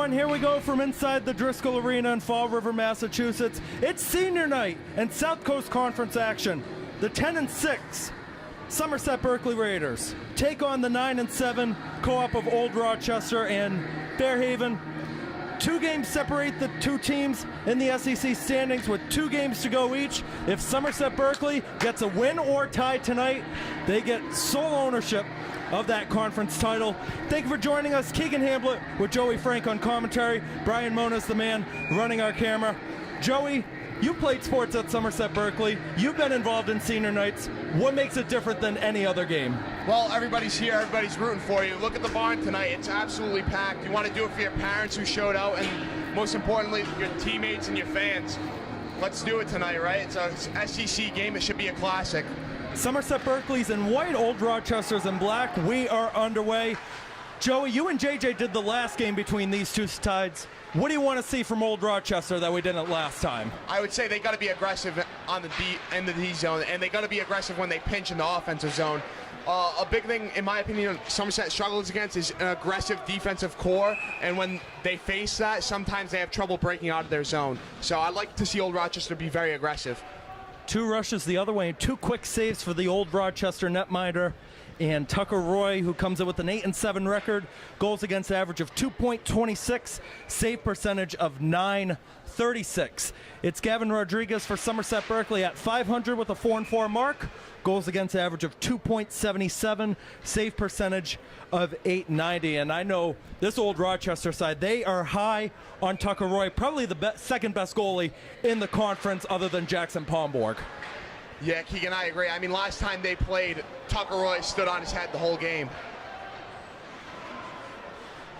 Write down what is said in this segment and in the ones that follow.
everyone. Here we go from inside the Driscoll Arena in Fall River, Massachusetts. It's senior night and South Coast Conference action. The 10-6 Somerset Berkley Raiders take on the 9-7 co-op of Old Rochester and Fairhaven. 2 games separate the two teams in the SEC standings with 2 games to go each. If Somerset Berkley gets a win or tie tonight, they get sole ownership of that conference title. Thank you for joining us. Keegan Hamblett with Joey Frank on commentary. Brian Mona's the man running our camera. Joey, you played sports at Somerset Berkley. You've been involved in senior nights. What makes it different than any other game? Well, everybody's here. Everybody's rooting for you. Look at the barn tonight. It's absolutely packed. You want to do it for your parents who showed out, and most importantly, your teammates and your fans. Let's do it tonight, right? It's a SEC game. It should be a classic. Somerset Berkley's in white, Old Rochester's in black. We are underway. Joey, you and JJ did the last game between these two sides. What do you want to see from Old Rochester that we didn't last time? I would say they got to be aggressive on the end of the D zone, and they got to be aggressive when they pinch in the offensive zone. A big thing, in my opinion, Somerset struggles against is an aggressive defensive core, and when they face that, sometimes they have trouble breaking out of their zone. So I'd like to see Old Rochester be very aggressive. 2 rushes the other way and 2 quick saves for the Old Rochester netminder. And Tucker Roy, who comes in with an 8-7 record, goals against average of 2.26, save percentage of 936. It's Gavin Rodriguez for Somerset Berkley at 500 with a 4-4 mark, goals against average of 2.77, save percentage of 890. And I know this Old Rochester side, they are high on Tucker Roy, probably the second best goalie in the conference other than Jackson Pomborg. Yeah, Keegan, I agree. I mean, last time they played, Tucker Roy stood on his head the whole game.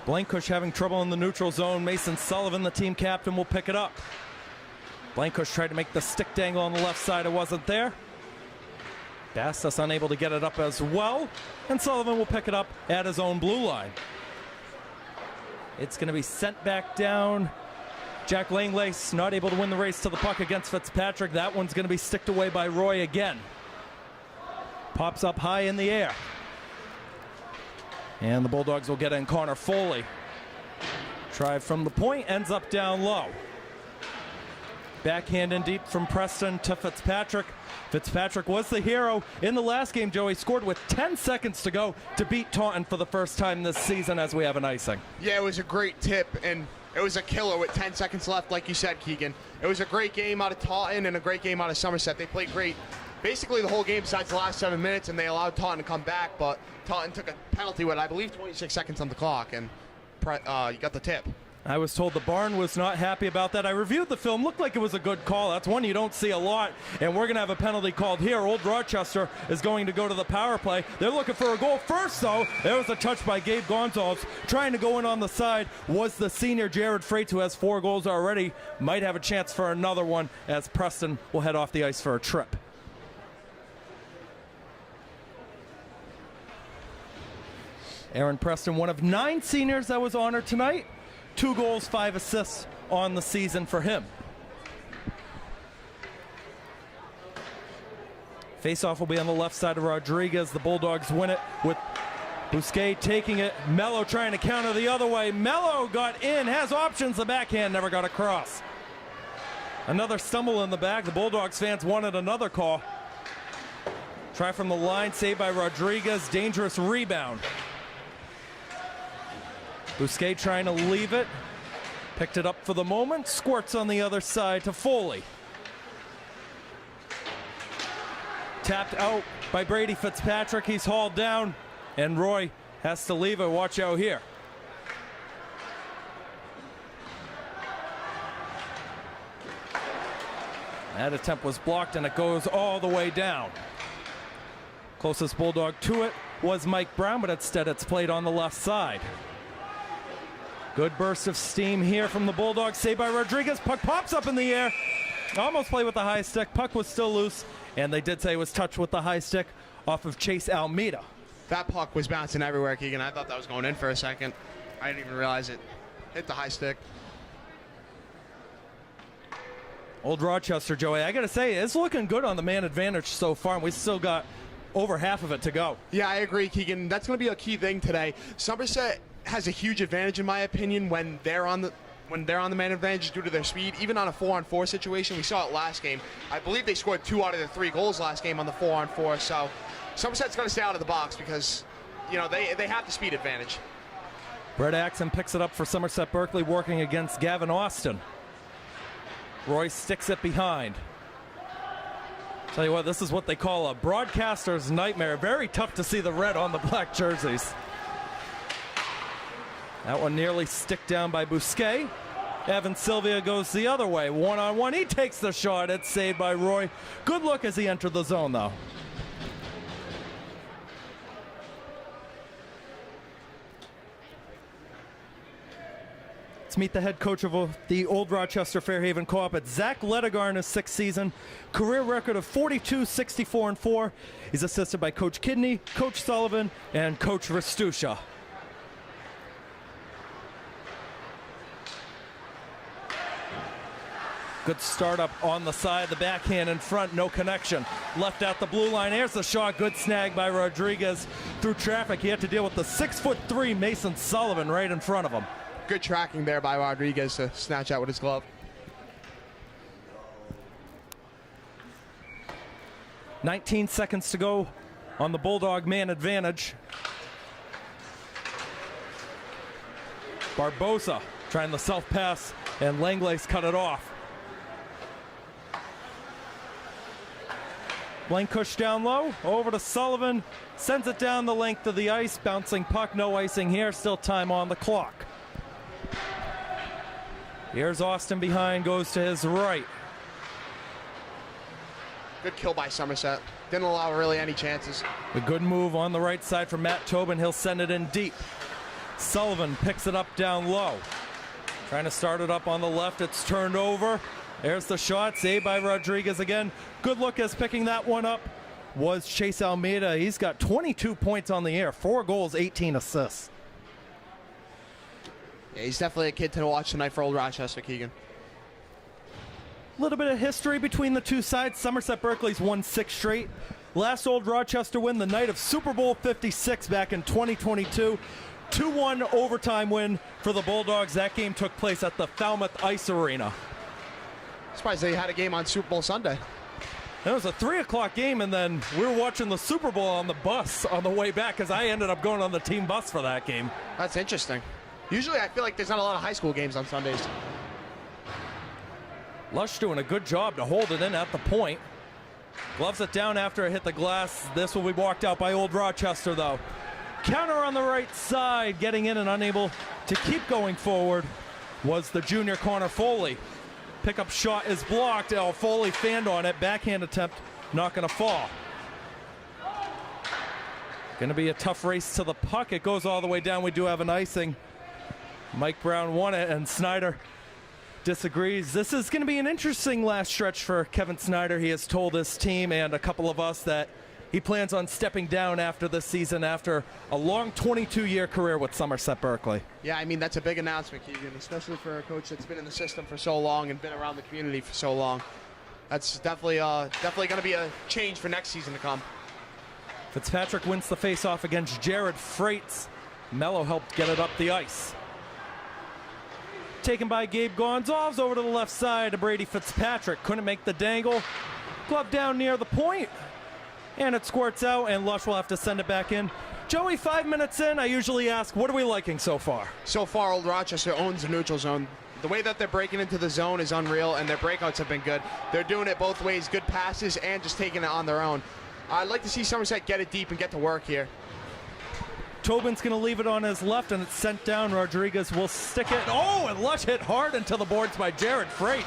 Blankush having trouble in the neutral zone. Mason Sullivan, the team captain, will pick it up. Blankush tried to make the stick dangle on the left side. It wasn't there. Bastos unable to get it up as well. And Sullivan will pick it up at his own blue line. It's going to be sent back down. Jack Langlace not able to win the race to the puck against Fitzpatrick. That one's going to be sticked away by Roy again. Pops up high in the air. And the Bulldogs will get in. Connor Foley. Try from the point, ends up down low. Backhand in deep from Preston to Fitzpatrick. Fitzpatrick was the hero in the last game, Joey. Scored with 10 seconds to go to beat Taunton for the first time this season as we have an icing. Yeah, it was a great tip, and it was a killer with 10 seconds left, like you said, Keegan. It was a great game out of Taunton and a great game out of Somerset. They played great basically the whole game besides the last 7 minutes, and they allowed Taunton to come back, but Taunton took a penalty with, I believe, 26 seconds on the clock, and you got the tip. I was told the barn was not happy about that. I reviewed the film, looked like it was a good call. That's one you don't see a lot, and we're going to have a penalty called here. Old Rochester is going to go to the power play. They're looking for a goal first, though. There was a touch by Gabe Gonzalez. Trying to go in on the side was the senior Jared Freites, who has 4 goals already. Might have a chance for another one as Preston will head off the ice for a trip. Aaron Preston, one of 9 seniors that was honored tonight. 2 goals, 5 assists on the season for him. Face-off will be on the left side of Rodriguez. The Bulldogs win it with Bousquet taking it. Mello trying to counter the other way. Mello got in, has options. The backhand never got across. Another stumble in the back. The Bulldogs fans wanted another call. Try from the line, saved by Rodriguez. Dangerous rebound. Bousquet trying to leave it. Picked it up for the moment. Squirts on the other side to Foley. Tapped out by Brady Fitzpatrick. He's hauled down, and Roy has to leave it. Watch out here. That attempt was blocked, and it goes all the way down. Closest Bulldog to it was Mike Brown, but instead it's played on the left side. Good burst of steam here from the Bulldogs. Saved by Rodriguez. Puck pops up in the air. Almost played with the high stick. Puck was still loose, and they did say it was touched with the high stick off of Chase Almeida. That puck was bouncing everywhere, Keegan. I thought that was going in for a second. I didn't even realize it hit the high stick. Old Rochester, Joey, I got to say, it's looking good on the man advantage so far, and we still got over half of it to go. Yeah, I agree, Keegan. That's going to be a key thing today. Somerset has a huge advantage in my opinion when they're on the man advantage due to their speed. Even on a 4-on-4 situation, we saw it last game. I believe they scored 2 out of their 3 goals last game on the 4-on-4. So Somerset's going to stay out of the box because, you know, they have the speed advantage. Brett Axon picks it up for Somerset Berkley, working against Gavin Austin. Roy sticks it behind. Tell you what, this is what they call a broadcaster's nightmare. Very tough to see the red on the black jerseys. That one nearly sticked down by Bousquet. Evan Sylvia goes the other way. 1-on-1. He takes the shot. It's saved by Roy. Good look as he entered the zone, though. Let's meet the head coach of the Old Rochester Fairhaven Co-op. It's Zach Ledigar in his 6th season. Career record of 42, 64, and 4. He's assisted by Coach Kidney, Coach Sullivan, and Coach Rastusha. Good startup on the side, the backhand in front, no connection. Left out the blue line, here's the shot, good snag by Rodriguez through traffic. He had to deal with the 6'3" Mason Sullivan right in front of him. Good tracking there by Rodriguez to snatch out with his glove. 19 seconds to go on the Bulldog man advantage. Barbosa trying the self pass, and Langlay's cut it off. Blankush down low, over to Sullivan, sends it down the length of the ice, bouncing puck, no icing here, still time on the clock. Here's Austin behind, goes to his right. Good kill by Somerset. Didn't allow really any chances. A good move on the right side from Matt Tobin. He'll send it in deep. Sullivan picks it up down low. Trying to start it up on the left. It's turned over. There's the shot. Saved by Rodriguez again. Good look as picking that one up was Chase Almeida. He's got 22 points on the year. 4 goals, 18 assists. Yeah, he's definitely a kid to watch tonight for Old Rochester, Keegan. A little bit of history between the two sides. Somerset Berkley's won 6 straight. Last Old Rochester win the night of Super Bowl 56 back in 2022. 2-1 overtime win for the Bulldogs. That game took place at the Falmouth Ice Arena. Surprised they had a game on Super Bowl Sunday. It was a 3 o'clock game, and then we were watching the Super Bowl on the bus on the way back because I ended up going on the team bus for that game. That's interesting. Usually I feel like there's not a lot of high school games on Sundays. Lush doing a good job to hold it in at the point. Gloves it down after it hit the glass. This will be walked out by Old Rochester, though. Counter on the right side, getting in and unable to keep going forward was the junior Connor Foley. Pickup shot is blocked. Foley fanned on it. Backhand attempt, not going to fall. Going to be a tough race to the puck. It goes all the way down. We do have an icing. Mike Brown won it, and Snyder disagrees. This is going to be an interesting last stretch for Kevin Snyder. He has told his team and a couple of us that he plans on stepping down after this season after a long 22-year career with Somerset Berkley. Yeah, I mean, that's a big announcement, Keegan, especially for a coach that's been in the system for so long and been around the community for so long. That's definitely going to be a change for next season to come. Fitzpatrick wins the faceoff against Jared Freites. Mello helped get it up the ice. Taken by Gabe Gonzalez over to the left side to Brady Fitzpatrick. Couldn't make the dangle. Glove down near the point. And it squirts out, and Lush will have to send it back in. Joey, 5 minutes in, I usually ask, what are we liking so far? So far, Old Rochester owns the neutral zone. The way that they're breaking into the zone is unreal, and their breakouts have been good. They're doing it both ways, good passes and just taking it on their own. I'd like to see Somerset get it deep and get to work here. Tobin's going to leave it on his left, and it's sent down. Rodriguez will stick it. Oh, and Lush hit hard into the boards by Jared Freites.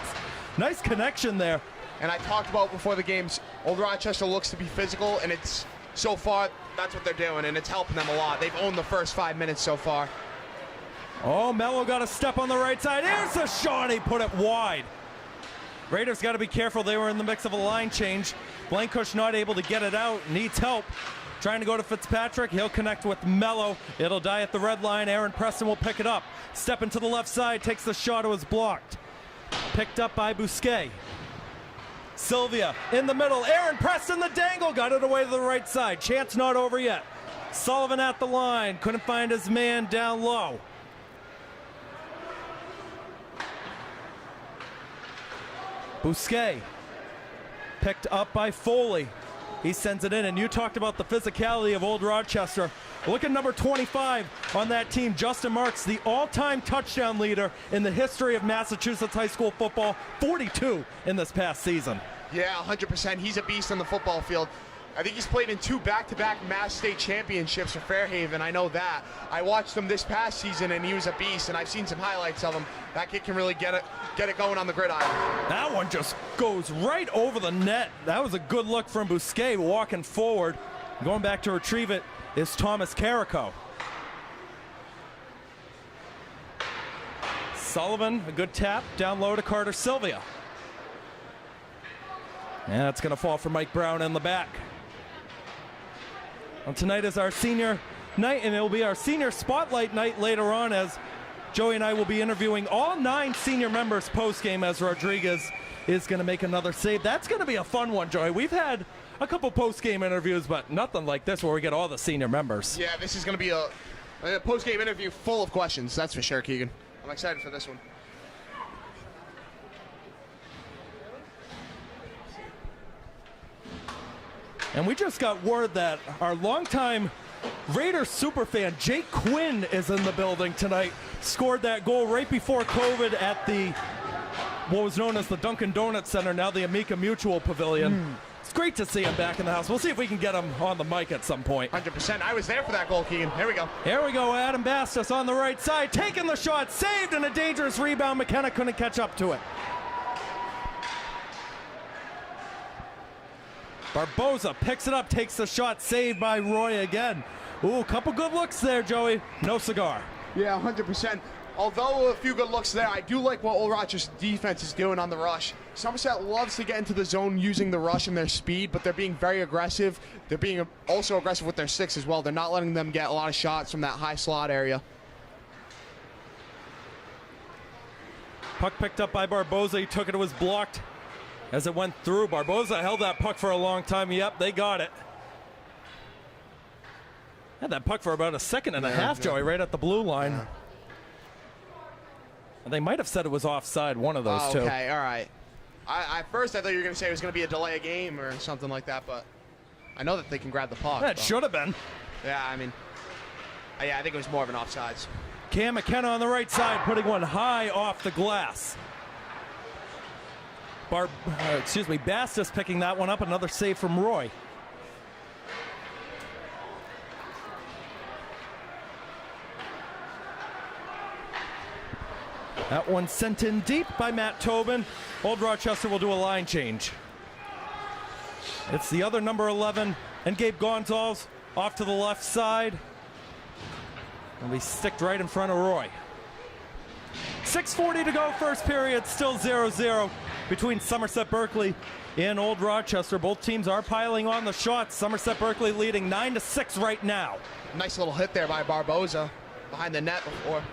Nice connection there. And I talked about before the games, Old Rochester looks to be physical, and it's so far, that's what they're doing, and it's helping them a lot. They've owned the first 5 minutes so far. Oh, Mello got a step on the right side. Here's the shot. He put it wide. Raiders got to be careful. They were in the mix of a line change. Blankush not able to get it out. Needs help. Trying to go to Fitzpatrick. He'll connect with Mello. It'll die at the red line. Aaron Preston will pick it up. Stepping to the left side. Takes the shot. It was blocked. Picked up by Bousquet. Sylvia in the middle. Aaron Preston, the dangle. Got it away to the right side. Chance not over yet. Sullivan at the line. Couldn't find his man down low. Bousquet picked up by Foley. He sends it in, and you talked about the physicality of Old Rochester. Look at number 25 on that team, Justin Marks, the all-time touchdown leader in the history of Massachusetts high school football, 42 in this past season. Yeah, 100%. He's a beast on the football field. I think he's played in 2 back-to-back Mass State championships for Fairhaven. I know that. I watched him this past season, and he was a beast, and I've seen some highlights of him. That kid can really get it going on the gridiron. That one just goes right over the net. That was a good look from Bousquet walking forward. Going back to retrieve it is Thomas Carrico. Sullivan, a good tap, down low to Carter Sylvia. And that's going to fall for Mike Brown in the back. Well, tonight is our senior night, and it will be our senior spotlight night later on, as Joey and I will be interviewing all 9 senior members post-game as Rodriguez is going to make another save. That's going to be a fun one, Joey. We've had a couple post-game interviews, but nothing like this where we get all the senior members. Yeah, this is going to be a post-game interview full of questions, that's for sure, Keegan. I'm excited for this one. And we just got word that our longtime Raiders superfan Jake Quinn is in the building tonight. Scored that goal right before COVID at the what was known as the Dunkin' Donuts Center, now the Amica Mutual Pavilion. It's great to see him back in the house. We'll see if we can get him on the mic at some point. 100%. I was there for that goal, Keegan. Here we go. Here we go. Adam Bastos on the right side, taking the shot, saved, and a dangerous rebound. McKenna couldn't catch up to it. Barboza picks it up, takes the shot, saved by Roy again. Ooh, a couple good looks there, Joey. No cigar. Yeah, 100%. Although a few good looks there, I do like what Old Rochester's defense is doing on the rush. Somerset loves to get into the zone using the rush and their speed, but they're being very aggressive. They're being also aggressive with their 6 as well. They're not letting them get a lot of shots from that high slot area. Puck picked up by Barboza. He took it. It was blocked as it went through. Barboza held that puck for a long time. Yep, they got it. Had that puck for about a second and a half, Joey, right at the blue line. Yeah. And they might have said it was offside, one of those two. Okay, all right. At first, I thought you were going to say it was going to be a delay of game or something like that, but I know that they can grab the puck. That should have been. Yeah, I mean, yeah, I think it was more of an offsides. Cam McKenna on the right side, putting one high off the glass. Bastos picking that one up. Another save from Roy. That one sent in deep by Matt Tobin. Old Rochester will do a line change. It's the other number 11 and Gabe Gonzalez off to the left side. And we sticked right in front of Roy. 6:40 to go, first period, still 0-0 between Somerset Berkley and Old Rochester. Both teams are piling on the shots. Somerset Berkley leading 9-6 right now. Nice little hit there by Barboza behind the net before.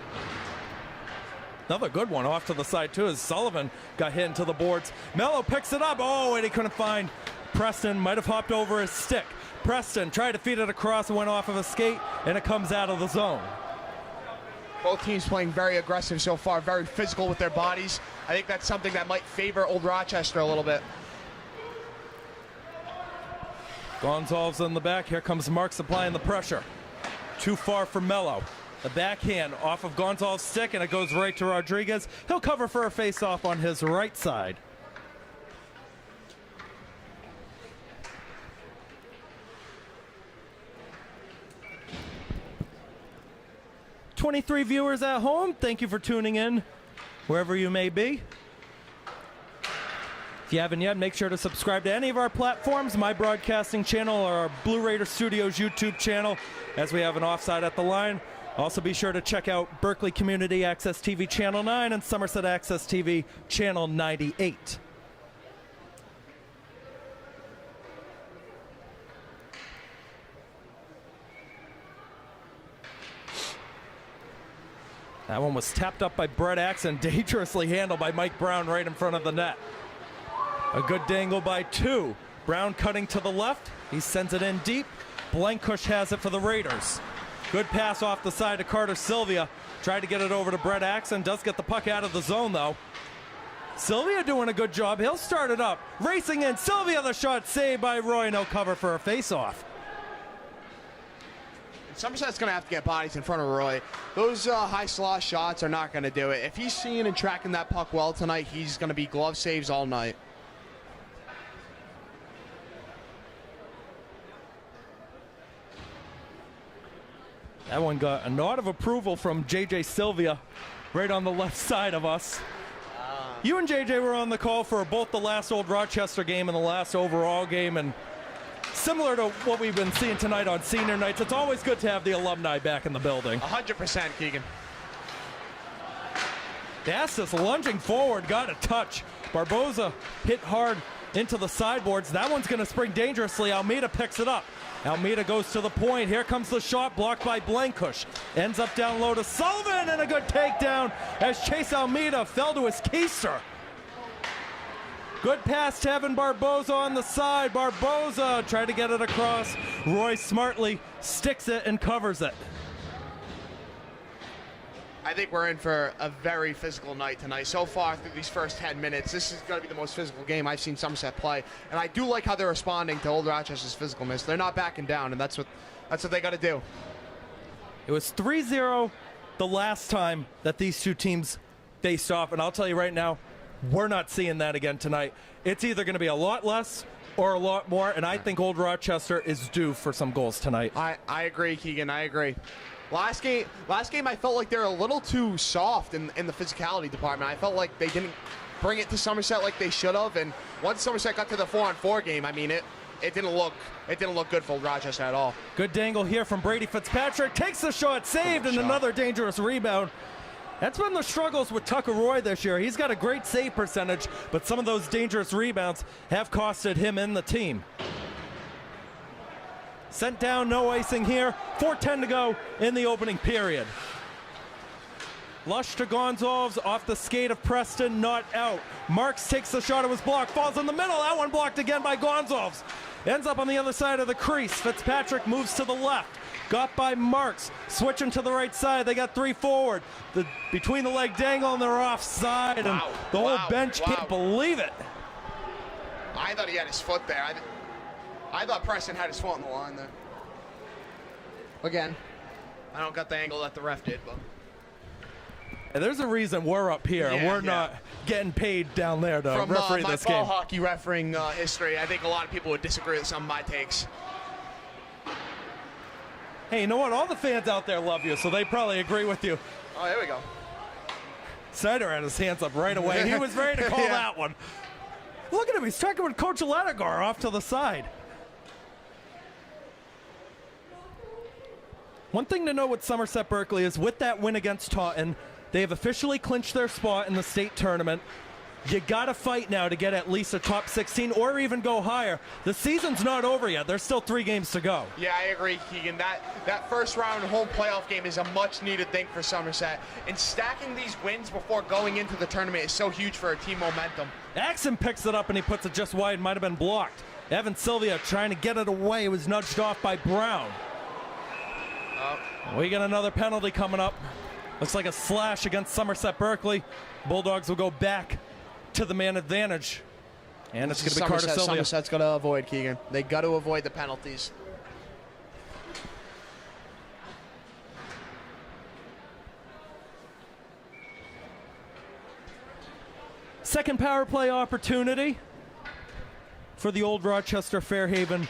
Another good one off to the side, too, as Sullivan got hit into the boards. Mello picks it up. Oh, and he couldn't find Preston. Might have hopped over his stick. Preston tried to feed it across and went off of a skate, and it comes out of the zone. Both teams playing very aggressive so far, very physical with their bodies. I think that's something that might favor Old Rochester a little bit. Gonzalez in the back. Here comes Marks applying the pressure. Too far for Mello. The backhand off of Gonzalez's stick, and it goes right to Rodriguez. He'll cover for a face-off on his right side. "23 viewers at home, thank you for tuning in, wherever you may be. If you haven't yet, make sure to subscribe to any of our platforms, my broadcasting channel or our Blue Raider Studios YouTube channel, as we have an offside at the line. Also be sure to check out Berkeley Community Access TV Channel 9 and Somerset Access TV Channel 98. That one was tapped up by Brett Axon, dangerously handled by Mike Brown right in front of the net. A good dangle by 2. Brown cutting to the left. He sends it in deep. Blankush has it for the Raiders. Good pass off the side to Carter Sylvia. Tried to get it over to Brett Axon. Does get the puck out of the zone, though. Sylvia doing a good job. He'll start it up. Racing in. Sylvia, the shot saved by Roy. No cover for a face-off. Somerset's going to have to get bodies in front of Roy. Those high slot shots are not going to do it. If he's seeing and tracking that puck well tonight, he's going to be glove saves all night. That one got a nod of approval from J.J. Sylvia right on the left side of us. You and J.J. were on the call for both the last Old Rochester game and the last overall game, and similar to what we've been seeing tonight on senior nights, it's always good to have the alumni back in the building. 100%, Keegan. Dastis lunging forward, got a touch. Barboza hit hard into the sideboards. That one's going to spring dangerously. Almeida picks it up. Almeida goes to the point. Here comes the shot, blocked by Blankush. Ends up down low to Sullivan, and a good takedown as Chase Almeida fell to his keister. Good pass to Evan Barboza on the side. Barboza tried to get it across. Roy smartly sticks it and covers it. I think we're in for a very physical night tonight. So far through these first 10 minutes, this is going to be the most physical game I've seen Somerset play. And I do like how they're responding to Old Rochester's physicalness. They're not backing down, and that's what they got to do. It was 3-0 the last time that these two teams faced off, and I'll tell you right now, we're not seeing that again tonight. It's either going to be a lot less or a lot more, and I think Old Rochester is due for some goals tonight. I agree, Keegan. I agree. Last game, I felt like they were a little too soft in the physicality department. I felt like they didn't bring it to Somerset like they should have. And once Somerset got to the 4-on-4 game, I mean, it didn't look good for Rochester at all. Good dangle here from Brady Fitzpatrick. Takes the shot, saved, and another dangerous rebound. That's been the struggles with Tucker Roy this year. He's got a great save percentage, but some of those dangerous rebounds have costed him and the team. Sent down, no icing here. 4:10 to go in the opening period. Lush to Gonzalez off the skate of Preston, not out. Marks takes the shot, it was blocked, falls in the middle. That one blocked again by Gonzalez. Ends up on the other side of the crease. Fitzpatrick moves to the left. Got by Marks, switching to the right side. They got three forward. Between the leg dangle and they're offside, and the whole bench can't believe it. I thought he had his foot there. I thought Preston had his foot on the line there. Again, I don't got the angle that the ref did, but. And there's a reason we're up here and we're not getting paid down there to referee this game. From my ball hockey refereeing history, I think a lot of people would disagree with some of my takes. Hey, you know what? All the fans out there love you, so they probably agree with you. Oh, there we go. Snyder had his hands up right away. He was ready to call that one. Look at him. He's talking with Coach Letigar off to the side. One thing to know with Somerset Berkley is with that win against Taunton, they have officially clinched their spot in the state tournament. You got to fight now to get at least a top 16 or even go higher. The season's not over yet. There's still 3 games to go. Yeah, I agree, Keegan. That first round home playoff game is a much-needed thing for Somerset. And stacking these wins before going into the tournament is so huge for a team momentum. Axon picks it up and he puts it just wide. Might have been blocked. Evan Sylvia trying to get it away. It was nudged off by Brown. We got another penalty coming up. Looks like a slash against Somerset Berkley. Bulldogs will go back to the man advantage. And it's going to be Carter Sylvia. Somerset's got to avoid, Keegan. They got to avoid the penalties. Second power play opportunity for the Old Rochester Fairhaven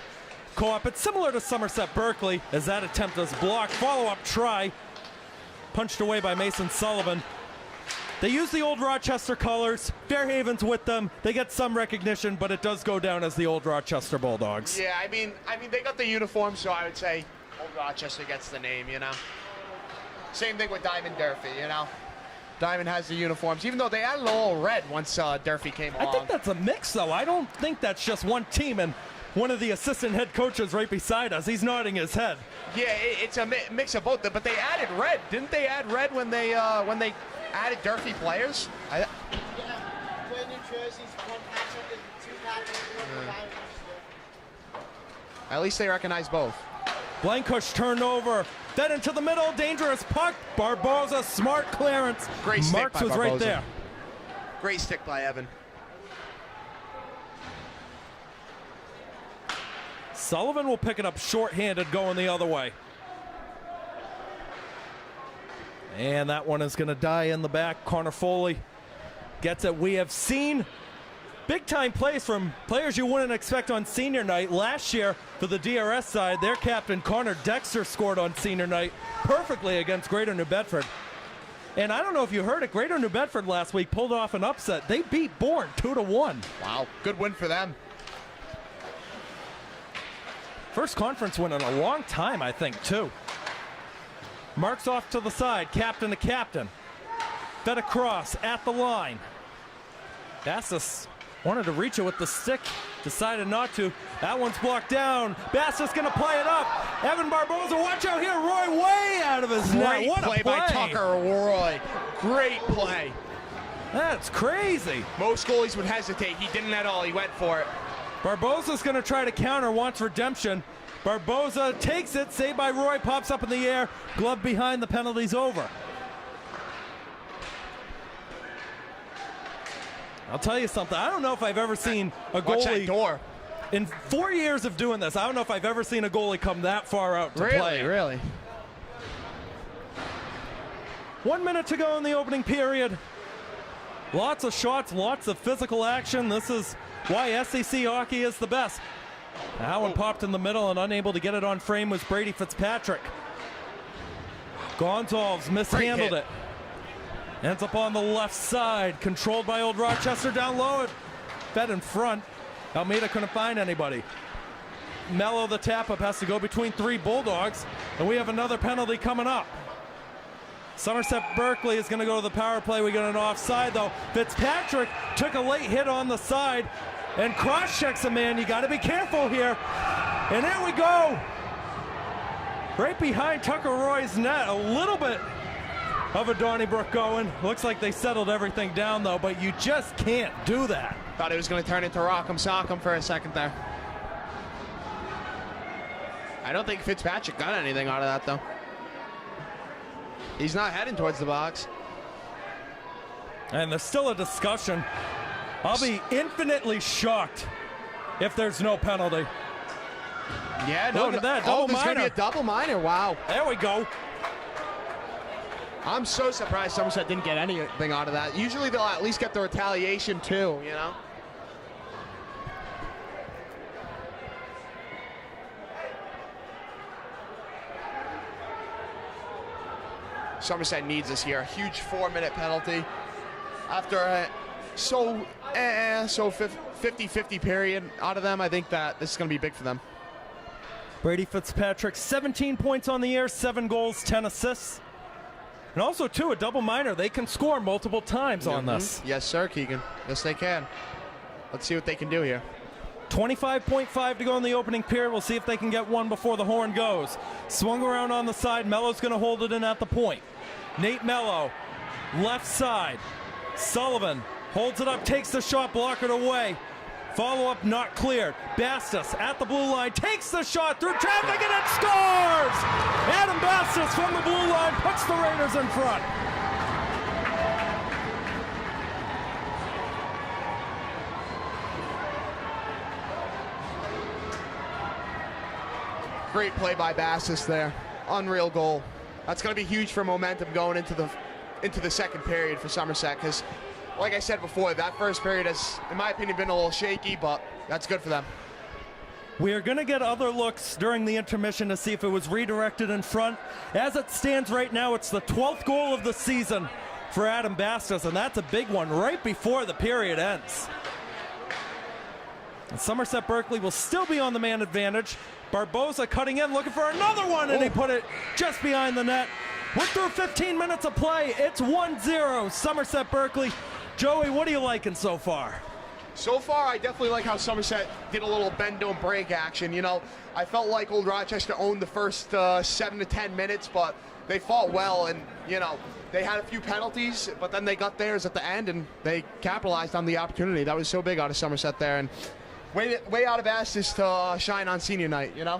co-op. It's similar to Somerset Berkley as that attempt is blocked. Follow-up try. Punched away by Mason Sullivan. They use the Old Rochester colors. Fairhaven's with them. They get some recognition, but it does go down as the Old Rochester Bulldogs. Yeah, I mean, they got the uniform, so I would say Old Rochester gets the name, you know. Same thing with Diamond Durfee, you know. Diamond has the uniforms, even though they added a little red once Durfee came along. I think that's a mix, though. I don't think that's just one team, and one of the assistant head coaches right beside us, he's nodding his head. Yeah, it's a mix of both, but they added red. Didn't they add red when they added Durfee players? Yeah, wear new jerseys, one patch on the two patches. At least they recognize both. Blankush turned over, fed into the middle, dangerous puck. Barboza, smart clearance. Great stick Marks by was right Barboza. there. Great stick by Evan. Sullivan will pick it up shorthanded going the other way. And that one is going to die in the back. Connor Foley gets it. We have seen big-time plays from players you wouldn't expect on senior night. Last year, for the DRS side, their captain, Connor Dexter, scored on senior night perfectly against Greater New Bedford. And I don't know if you heard it, Greater New Bedford last week pulled off an upset. They beat Bourne 2-1. Wow, good win for them. First conference win in a long time, I think, too. Marks off to the side, captain to captain. Fed across at the line. Bastis wanted to reach it with the stick, decided not to. That one's blocked down. Bastis gonna play it up. Evan Barboza, watch out here. Roy way out of his net. What a play by Tucker Roy. Great play. That's crazy. Most goalies would hesitate. He didn't at all. He went for it. Barboza's gonna try to counter, wants redemption. Barboza takes it, saved by Roy, pops up in the air. Glove behind, the penalty's over. I'll tell you something. I don't know if I've ever seen a Watch that goalie door. in 4 years of doing this. I don't know if I've ever seen a goalie come that far out to play. Really? 1 minute to go in the opening period. Lots of shots, lots of physical action. This is why SEC hockey is the best. That one popped in the middle, and unable to get it on frame was Brady Fitzpatrick. Gonzalez mishandled it. Ends up on the left side, controlled by Old Rochester down low. It fed in front. Almeida couldn't find anybody. Mello, the tap-up, has to go between three Bulldogs, and we have another penalty coming up. Somerset Berkley is going to go to the power play. We got an offside, though. Fitzpatrick took a late hit on the side and cross-checks a man. You got to be careful here. And there we go. Right behind Tucker Roy's net. A little bit of a Donnybrook going. Looks like they settled everything down, though, but you just can't do that. Thought it was going to turn into Rock'em Sock'em for a second there. I don't think Fitzpatrick got anything out of that, though. He's not heading towards the box. And there's still a discussion. I'll be infinitely shocked if there's no penalty. Yeah, no. Look at that, Oh, double there's going to minor. be a double minor. Wow. There we go. I'm so surprised Somerset didn't get anything out of that. Usually they'll at least get the retaliation too, you know? Somerset needs this here. A huge 4-minute penalty after a so 50-50 period out of them. I think that this is going to be big for them. Brady Fitzpatrick, 17 points on the year, 7 goals, 10 assists. And also, too, a double minor. They can score multiple times on this. Yes, sir, Keegan. Yes, they can. Let's see what they can do here. 25.5 to go in the opening period. We'll see if they can get one before the horn goes. Swung around on the side. Mello's going to hold it in at the point. Nate Mello, left side. Sullivan holds it up, takes the shot, blockered away. Follow-up not cleared. Bastis at the blue line, takes the shot through traffic, and it scores! Adam Bastis from the blue line puts the Raiders in front. Great play by Bastis there. Unreal goal. That's going to be huge for momentum going into the second period for Somerset, because like I said before, that first period has, in my opinion, been a little shaky, but that's good for them. We are going to get other looks during the intermission to see if it was redirected in front. As it stands right now, it's the 12th goal of the season for Adam Bastis, and that's a big one right before the period ends. And Somerset Berkley will still be on the man advantage. Barboza cutting in, looking for another one, and he put it just behind the net. We're through 15 minutes of play. It's 1-0, Somerset Berkley. Joey, what are you liking so far? So far, I definitely like how Somerset did a little bend don't break action. You know, I felt like Old Rochester owned the first 7 to 10 minutes, but they fought well, and you know, they had a few penalties, but then they got theirs at the end, and they capitalized on the opportunity. That was so big out of Somerset there, and way out of Estes to shine on senior night, you know?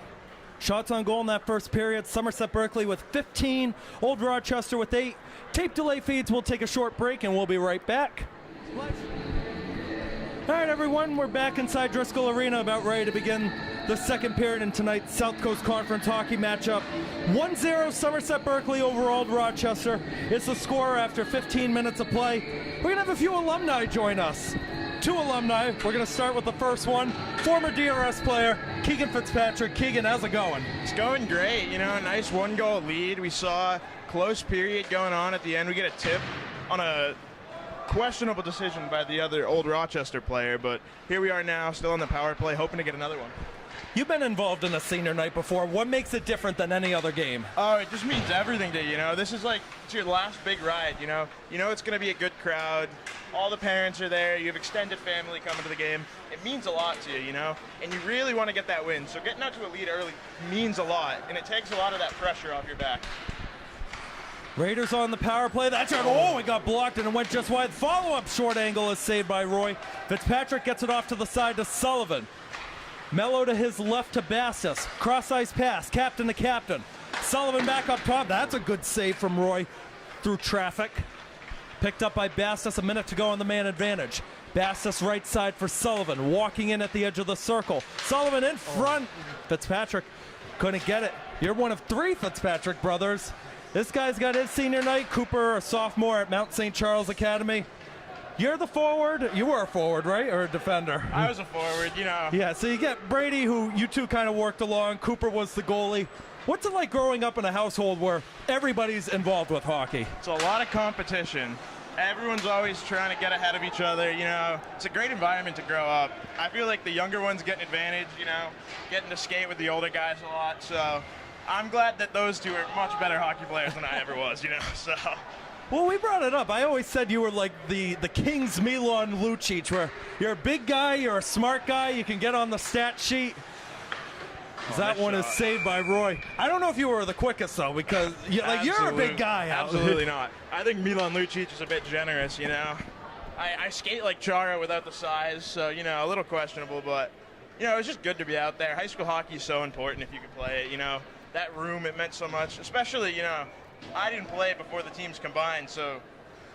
Shots on goal in that first period. Somerset Berkley with 15, Old Rochester with 8. Tape delay feeds. We'll take a short break and we'll be right back. All right, everyone, we're back inside Driscoll Arena, about ready to begin the second period in tonight's South Coast Conference hockey matchup. 1-0 Somerset Berkley over Old Rochester. It's the score after 15 minutes of play. We're going to have a few alumni join us. 2 alumni. We're going to start with the first one. Former DRS player, Keegan Fitzpatrick. Keegan, how's it going? It's going great. You know, a nice 1-goal lead. We saw a close period going on at the end. We get a tip on a questionable decision by the other Old Rochester player, but here we are now, still on the power play, hoping to get another one. You've been involved in a senior night before. What makes it different than any other game? Oh, it just means everything to you, you know. This is like, it's your last big ride, you know. You know it's going to be a good crowd. All the parents are there. You have extended family coming to the game. It means a lot to you, you know, and you really want to get that win. So getting out to a lead early means a lot, and it takes a lot of that pressure off your back. Raiders on the power play. That's it. Oh, it got blocked and it went just wide. Follow-up short angle is saved by Roy. Fitzpatrick gets it off to the side to Sullivan. Mello to his left to Bastis. Cross-ice pass. Captain to captain. Sullivan back up top. That's a good save from Roy through traffic. Picked up by Bastis. A minute to go on the man advantage. Bastis right side for Sullivan. Walking in at the edge of the circle. Sullivan in front. Fitzpatrick couldn't get it. You're one of 3 Fitzpatrick brothers. This guy's got his senior night. Cooper, a sophomore at Mount St. Charles Academy. You're the forward. You were a forward, right? Or a defender? I was a forward, you know. Yeah, so you get Brady, who you two kind of worked along. Cooper was the goalie. What's it like growing up in a household where everybody's involved with hockey? It's a lot of competition. Everyone's always trying to get ahead of each other, you know. It's a great environment to grow up. I feel like the younger ones get an advantage, you know, getting to skate with the older guys a lot, so I'm glad that those two are much better hockey players than I ever was, you know, so. Well, we brought it up. I always said you were like the King's Milan Lucic, where you're a big guy, you're a smart guy, you can get on the stat sheet. That one is saved by Roy. I don't know if you were the quickest, though, because you're a big guy out. Absolutely not. I think Milan Lucic is a bit generous, you know. I skate like Chara without the size, so, you know, a little questionable, but, you know, it's just good to be out there. High school hockey is so important if you can play it, you know. That room, it meant so much, especially, you know, I didn't play before the teams combined, so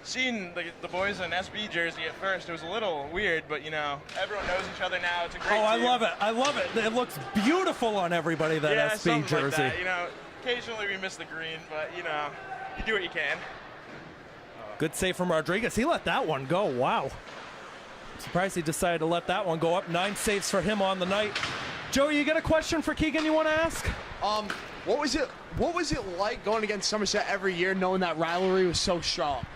seeing the boys in SB jersey at first, it was a little weird, but, you know, everyone knows each other now. It's a great team. I love it. I love it. It looks beautiful on everybody, that SB jersey. Like that, you know, occasionally we miss the green, but, you know, you do what you can. Good save from Rodriguez. He let that one go. Wow. Surprised he decided to let that one go up. 9 saves for him on the night. Joey, you got a question for Keegan you want to ask? What was it like going against Somerset every year, knowing that rivalry was so strong?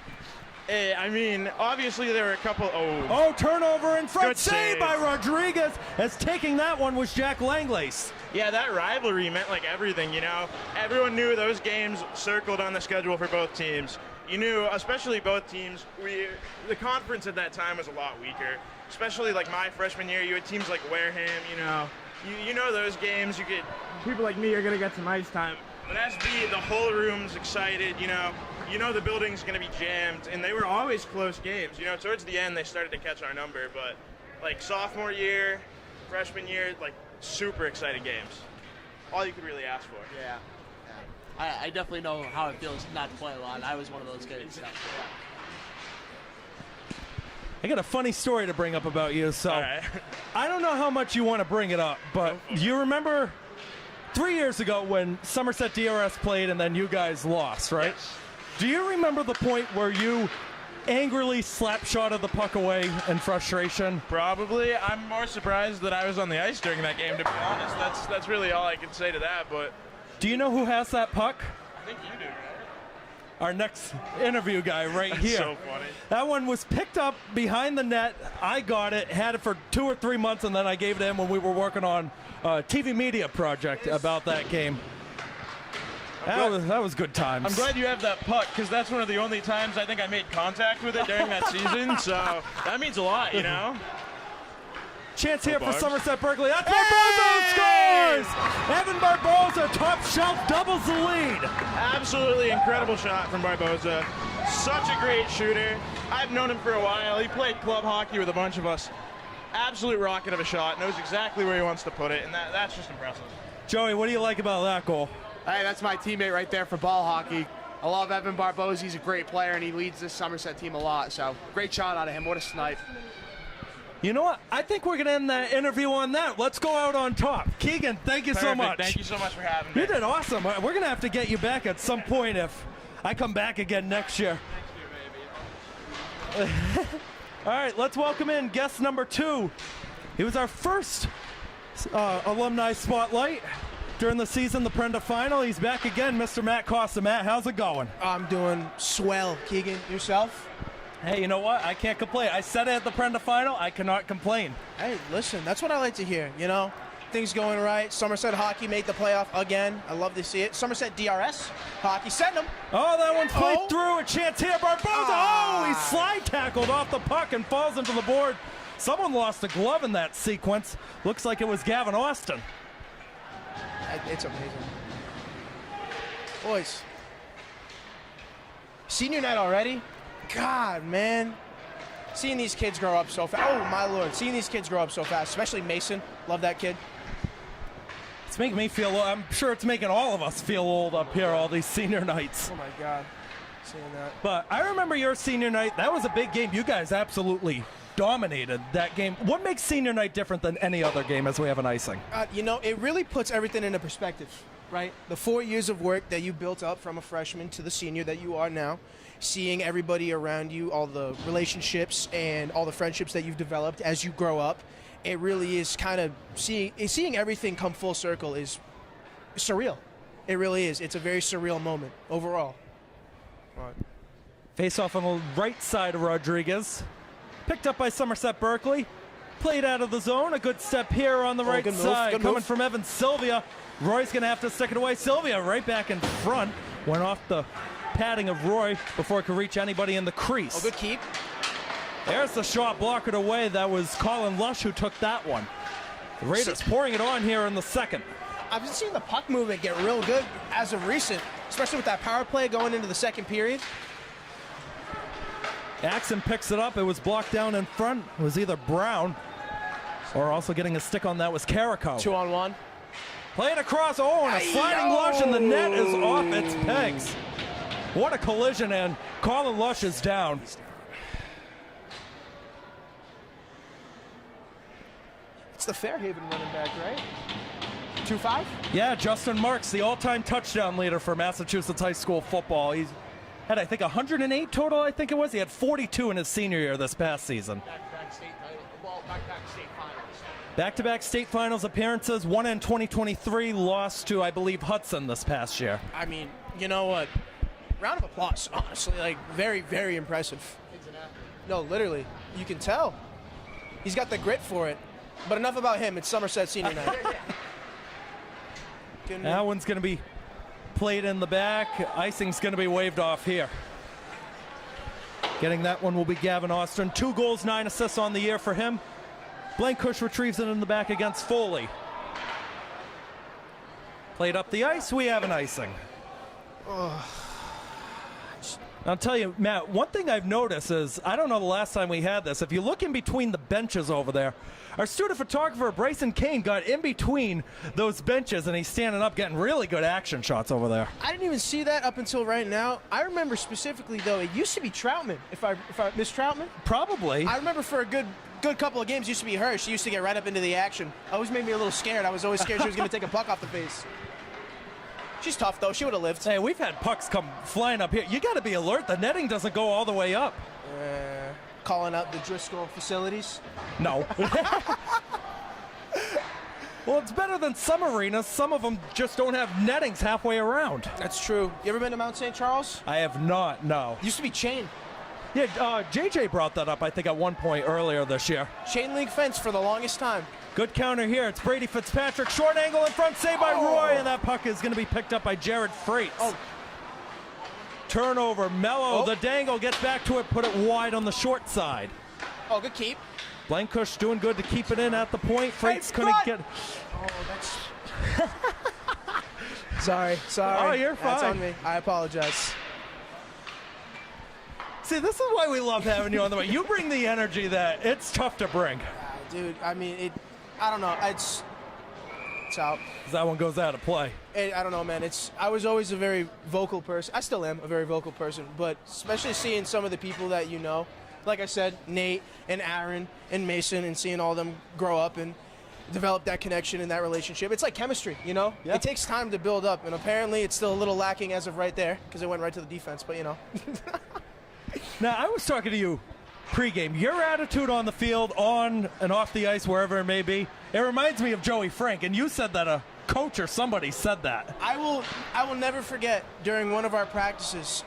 I mean, obviously there were a couple. Oh, turnover in front. Good save by Rodriguez, as taking that one was Jack Langlace. Yeah, that rivalry meant like everything, you know. Everyone knew those games circled on the schedule for both teams. You knew, especially both teams, the conference at that time was a lot weaker. Especially like my freshman year, you had teams like Wareham, you know. You know those games, people like me are going to get some ice time. But SB, the whole room's excited, you know the building's going to be jammed, and they were always close games. You know, towards the end, they started to catch our number, but like sophomore year, freshman year, like super exciting games. All you could really ask for. Yeah. I definitely know how it feels not to play a lot. I was one of those kids. Yeah. I got a funny story to bring up about you, so All right. I don't know how much you want to bring it up, but you remember 3 years ago when Somerset DRS played and then you guys lost, right? Yes. Do you remember the point where you angrily slap-shotted the puck away in frustration? Probably. I'm more surprised that I was on the ice during that game, to be honest. That's really all I can say to that, but Do you know who has that puck? I think you do, right? Our next interview guy right here. So funny. That one was picked up behind the net. I got it, had it for 2 or 3 months, and then I gave it to him when we were working on a TV media project about that game. That was good times. I'm glad you have that puck, because that's one of the only times I think I made contact with it during that season, so that means a lot, you know? Chance here for Barbs. Somerset Berkley. That's Barboza scores! Evan Barboza, top shelf, doubles the lead. Absolutely incredible shot from Barboza. Such a great shooter. I've known him for a while. He played club hockey with a bunch of us. Absolute rocket of a shot. Knows exactly where he wants to put it, and that's just impressive. Joey, what do you like about that goal? Hey, that's my teammate right there for ball hockey. I love Evan Barboza. He's a great player, and he leads this Somerset team a lot. So, great shot out of him. What a snipe. You know what? I think we're going to end that interview on that. Let's go out on top. Keegan, thank you so much. Thank you so much for having me. You did awesome. We're going to have to get you back at some point if I come back again next year. All right, let's welcome in guest number 2. He was our first alumni spotlight during the season, the Prenda final. He's back again, Mr. Matt Costa. Matt, how's it going? I'm doing swell. Keegan, yourself? Hey, you know what? I can't complain. I said it at the Prenda final. I cannot complain. Hey, listen, that's what I like to hear, you know? Things going right. Somerset hockey made the playoff again. I love to see it. Somerset DRS hockey, send them. Oh, that one's played through. A chance here. Barboza. Ah. Oh, he slide tackled off the puck and falls into the board. Someone lost a glove in that sequence. Looks like it was Gavin Austin. It's amazing. Boys, senior night already? God, man. Seeing these kids grow up so fast. Oh, my Lord. Seeing these kids grow up so fast, especially Mason. Love that kid. It's making me feel, I'm sure it's making all of us feel old up here, all these senior nights. Oh, my God. Seeing that. But I remember your senior night. That was a big game. You guys absolutely dominated that game. What makes senior night different than any other game as we have an icing? You know, it really puts everything into perspective, right? The 4 years of work that you built up from a freshman to the senior that you are now, seeing everybody around you, all the relationships and all the friendships that you've developed as you grow up, it really is kind of seeing everything come full circle is surreal. It really is. It's a very surreal moment overall. Face off on the right side of Rodriguez. Picked up by Somerset Berkley. Played out of the zone. A good step here on the right good move, side. good Coming move. from Evan Sylvia. Roy's going to have to stick it away. Sylvia right back in front. Went off the padding of Roy before it could reach anybody in the crease. Oh, good keep. There's the shot blocked away. That was Colin Lush who took that one. The Raiders pouring it on here in the second. I've been seeing the puck movement get real good as of recent, especially with that power play going into the second period. Axon picks it up. It was blocked down in front. It was either Brown or also getting a stick on that was Carrico. 2-on-1. Playing across. Oh, and a sliding Lush, and the net is off its pegs. What a collision, and Colin Lush is down. It's the Fairhaven running back, right? 2-5? Yeah, Justin Marks, the all-time touchdown leader for Massachusetts high school football. He's had, I think, 108 total, I think it was. He had 42 in his senior year this past season. Back-to-back state title, back-to-back state finals. Back-to-back state finals appearances, one in 2023, lost to, I believe, Hudson this past year. I mean, you know what? Round of applause, honestly. Like, very, very impressive. No, literally. You can tell. He's got the grit for it. But enough about him. It's Somerset senior night. That one's going to be played in the back. Icing's going to be waved off here. Getting that one will be Gavin Austin. 2 goals, 9 assists on the year for him. Blankush retrieves it in the back against Foley. Played up the ice. We have an icing. I'll tell you, Matt, one thing I've noticed is, I don't know the last time we had this, if you look in between the benches over there, our student photographer, Bryson Kane, got in between those benches, and he's standing up getting really good action shots over there. I didn't even see that up until right now. I remember specifically, though, it used to be Troutman. If I Miss Troutman? Probably. I remember for a good couple of games, used to be her. She used to get right up into the action. Always made me a little scared. I was always scared she was going to take a puck off the face. She's tough, though. She would have lived. Hey, we've had pucks come flying up here. You got to be alert. The netting doesn't go all the way up. Calling out the Driscoll facilities. No. Well, it's better than some arenas. Some of them just don't have nettings halfway around. That's true. You ever been to Mount St. Charles? I have not, no. Used to be chain. Yeah, JJ brought that up, I think, at one point earlier this year. Chain link fence for the longest time. Good counter here. It's Brady Fitzpatrick. Short angle in front, saved by Roy, and that puck is going to be picked up by Jared Freites. Oh. Turnover, Mello, Oh. the dangle, gets back to it, put it wide on the short side. Oh, good keep. Blankush doing good to keep it in at the point. Freites couldn't get... Oh, that's... Sorry. Oh, you're That's fine. on me. I apologize. See, this is why we love having you on the way. You bring the energy that it's tough to bring. Dude, I mean, I don't know. It's works out. That one goes out of play. And I don't know, man. I was always a very vocal person. I still am a very vocal person, but especially seeing some of the people that you know, like I said, Nate and Aaron and Mason, and seeing all of them grow up and develop that connection and that relationship. It's like chemistry, you know? Yeah. It takes time to build up, and apparently it's still a little lacking as of right there because it went right to the defense, but you know. Now, I was talking to you pregame. Your attitude on the field, on and off the ice, wherever it may be, it reminds me of Joey Frank, and you said that a coach or somebody said that. I will never forget during one of our practices,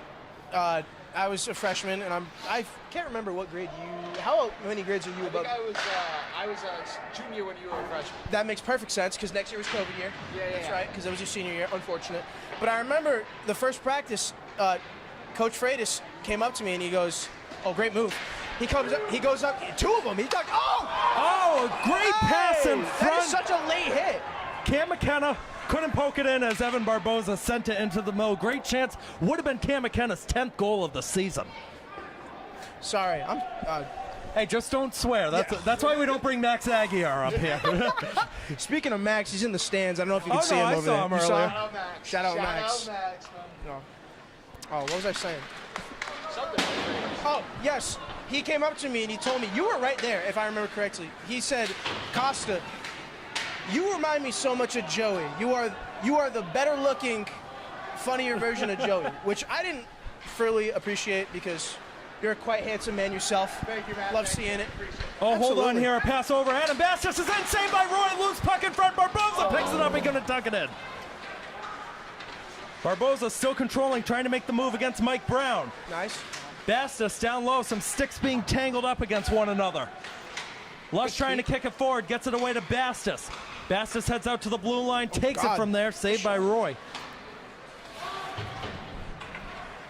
I was a freshman, and I can't remember what grade you. How many grades are you above? I was a junior when you were a freshman. That makes perfect sense because next year was COVID year. That's yeah. right, because that was your senior year. Unfortunate, but I remember the first practice. Coach Freitas came up to me and he goes, "Oh, great move." He goes up. Two of them. He's like, "Oh, Oh, great pass in that front. is such a late hit." Cam McKenna couldn't poke it in as Evan Barboza sent it into the middle. Great chance. Would have been Cam McKenna's 10th goal of the season. Sorry, I'm. Hey, just don't swear. That's why we don't bring Max Aguiar up here. Speaking of Max, he's in the stands. I don't know if you can Oh, see no, him I over saw there. him You earlier. him? Shout out Max. Oh, what was I saying? Oh, yes. He came up to me and he told me, you were right there, if I remember correctly. He said, "Costa, you remind me so much of Joey. You are the better looking, funnier version of Joey," which I didn't fully appreciate because you're a quite handsome man yourself. Thank you, man. Love seeing it. Oh, hold on Absolutely. here. A pass over. Adam Bastos is in. Saved by Roy. Loose puck in front. Barboza picks it up. He's going to tuck it in. Barboza still controlling, trying to make the move against Mike Brown. Nice. Bastos down low. Some sticks being tangled up against one another. Lush trying to kick it forward. Gets it away to Bastos. Bastos heads out to the blue line. Takes it God. from there. Saved by Roy.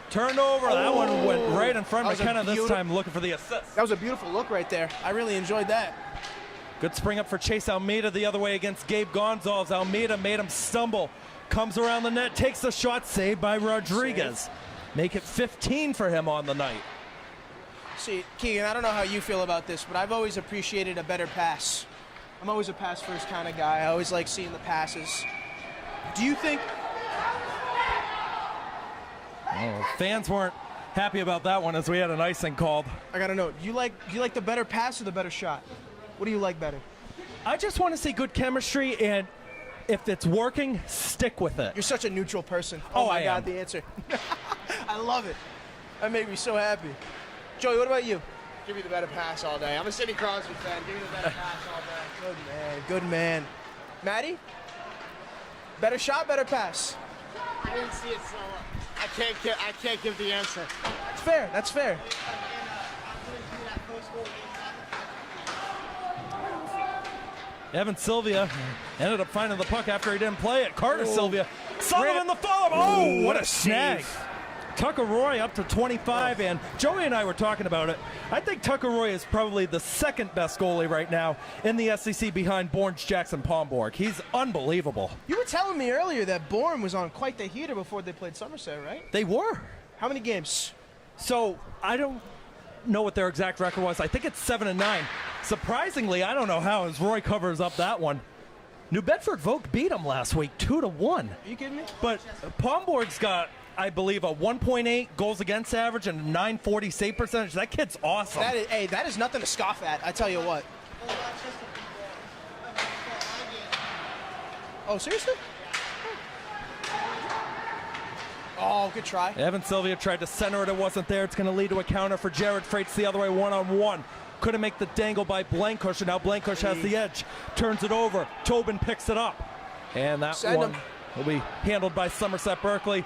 Turned over. That one went right in front That of was a McKenna this beautiful- time, looking for the assist. That was a beautiful look right there. I really enjoyed that. Good spring up for Chase Almeida the other way against Gabe Gonzalez. Almeida made him stumble. Comes around the net, takes the shot, saved by Rodriguez. Make it 15 for him on the night. See, Keegan, I don't know how you feel about this, but I've always appreciated a better pass. I'm always a pass first kind of guy. I always like seeing the passes. Do you think... Oh, fans weren't happy about that one as we had an icing called. I gotta know, do you like the better pass or the better shot? What do you like better? I just want to see good chemistry, and if it's working, stick with it. You're such a neutral person. Oh, my I God, am. the answer. I love it. That made me so happy. Joey, what about you? Give me the better pass all day. I'm a Sidney Crosby fan. Give me the better pass all day. Good man, good man. Maddie? Better shot, better pass? I didn't see it, so I can't give the answer. That's fair, that's fair. Evan Sylvia ended up finding the puck after he didn't play it. Carter Sylvia. Sullivan the follow. Oh, what a snag. Tucker Roy up to 25, and Joey and I were talking about it. I think Tucker Roy is probably the second best goalie right now in the SEC behind Borns Jackson Pomborg. He's unbelievable. You were telling me earlier that Bourne was on quite the heater before they played Somerset, right? They were. How many games? So I don't know what their exact record was. I think it's 7-9. Surprisingly, I don't know how, as Roy covers up that one. New Bedford Vogue beat them last week 2-1. Are you kidding me? But Pomborg's got, I believe, a 1.8 goals against average and a 940 save percentage. That kid's awesome. That is nothing to scoff at, I tell you what. Oh, seriously? Oh, good try. Evan Sylvia tried to center it. It wasn't there. It's going to lead to a counter for Jared Freites the other way, one-on-one. Couldn't make the dangle by Blankush, and now Blankush has the edge. Turns it over. Tobin picks it up. And that Send one him. will be handled by Somerset Berkley.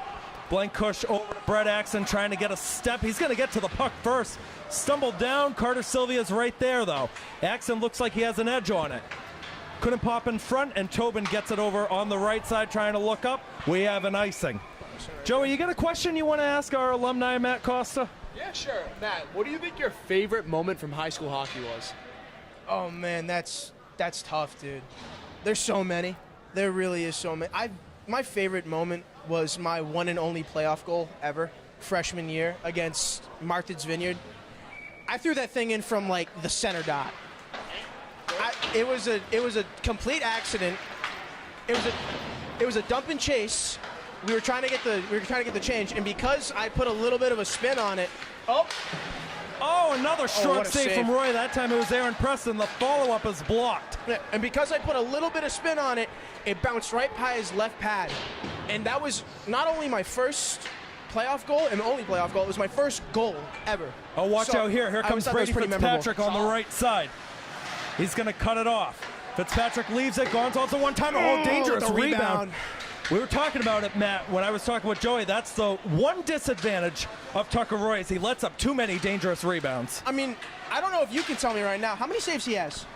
Blankush over to Brett Axon trying to get a step. He's going to get to the puck first. Stumbled down. Carter Sylvia's right there, though. Axon looks like he has an edge on it. Couldn't pop in front, and Tobin gets it over on the right side trying to look up. We have an icing. Joey, you got a question you want to ask our alumni, Matt Costa? Yeah, sure. Matt, what do you think your favorite moment from high school hockey was? Oh man, that's tough, dude. There's so many. There really is so many. My favorite moment was my one and only playoff goal ever, freshman year against Martha's Vineyard. I threw that thing in from like the center dot. It was a complete accident. It was a dump and chase. We were trying to get the change, and because I put a little bit of a spin on it. Oh, another strong what a save from Roy. That time it was Aaron Preston. The follow-up is blocked. Yeah, and because I put a little bit of spin on it, it bounced right by his left pad. And that was not only my first playoff goal and only playoff goal, it was my first goal ever. Oh, watch out here. Here comes Brady Fitzpatrick on the right side. He's going to cut it off. Fitzpatrick leaves it. Gonzalez a one-time. Oh, dangerous rebound. We were talking about it, Matt, when I was talking with Joey. That's the one disadvantage of Tucker Roy is he lets up too many dangerous rebounds. I mean, I don't know if you can tell me right now how many saves he has.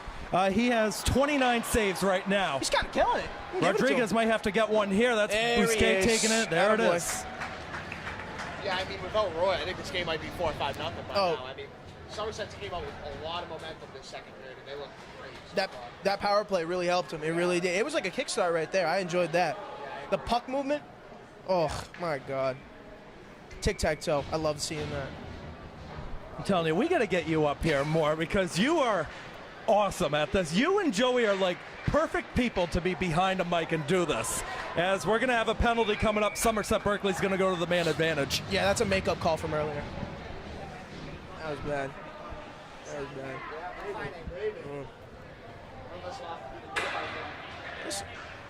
He has 29 saves right now. He's kind of killing it. Rodriguez might have to get one here. That's Bousquet taking it. There it is. Yeah, I mean, without Roy, I think this game might be 4 or 5 nothing by now. I mean, Somerset came out with a lot of momentum this second period, and they looked great. That power play really helped him. It really did. It was like a kickstart right there. I enjoyed that. The puck movement, oh my God. Tic-tac-toe, I love seeing that. I'm telling you, we got to get you up here more because you are awesome at this. You and Joey are like perfect people to be behind a mic and do this. As we're going to have a penalty coming up, Somerset Berkley's going to go to the man advantage. Yeah, that's a makeup call from earlier. That was bad. That was bad.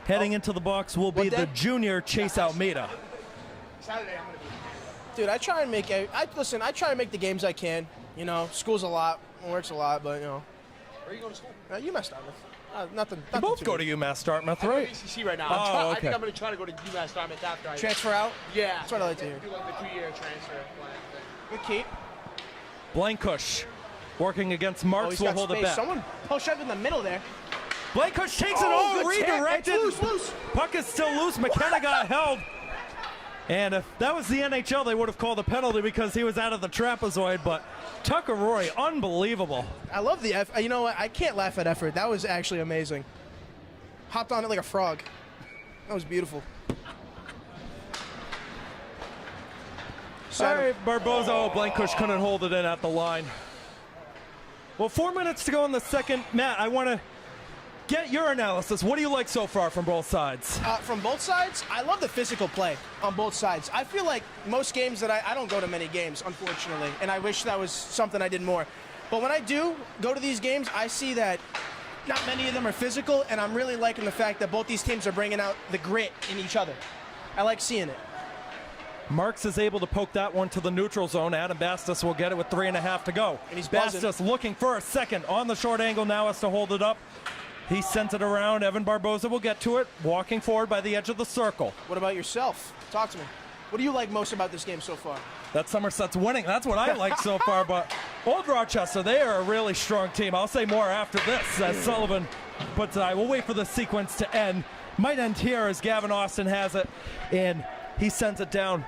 Heading into the box will be the junior Chase Almeida. Dude, I try and make the games I can. You know, school's a lot, work's a lot, but you know. Where are you going to school? UMass Dartmouth. Nothing. You both go to UMass Dartmouth, right? I'm at ACC right now. Oh, I think I'm going to try to go to UMass Dartmouth after I transfer out. Yeah, that's what I like to hear. Do like the 2-year transfer plan thing. Good keep. Blankush working against Marks will hold it back. Someone push up in the middle there. Blankush takes it redirected. It's loose. Puck is still loose. McKenna got held. And if that was the NHL, they would have called a penalty because he was out of the trapezoid. But Tucker Roy, unbelievable. I love the effort. You know what? I can't laugh at effort. That was actually amazing. Hopped on it like a frog. That was beautiful. Sorry, Barboza. Oh, Blankush couldn't hold it in at the line. Well, 4 minutes to go in the second. Matt, I want to get your analysis. What do you like so far from both sides? From both sides, I love the physical play on both sides. I feel like most games that I don't go to many games, unfortunately, and I wish that was something I did more. But when I do go to these games, I see that not many of them are physical, and I'm really liking the fact that both these teams are bringing out the grit in each other. I like seeing it. Marks is able to poke that one to the neutral zone. Adam Bastos will get it with 3.5 to go. And he's buzzing. Bastos looking for a second on the short angle, now has to hold it up. He sends it around. Evan Barboza will get to it, walking forward by the edge of the circle. What about yourself? Talk to me. What do you like most about this game so far? That Somerset's winning. That's what I like so far. But Old Rochester, they are a really strong team. I'll say more after this as Sullivan puts it. We'll wait for the sequence to end. Might end here as Gavin Austin has it, and he sends it down.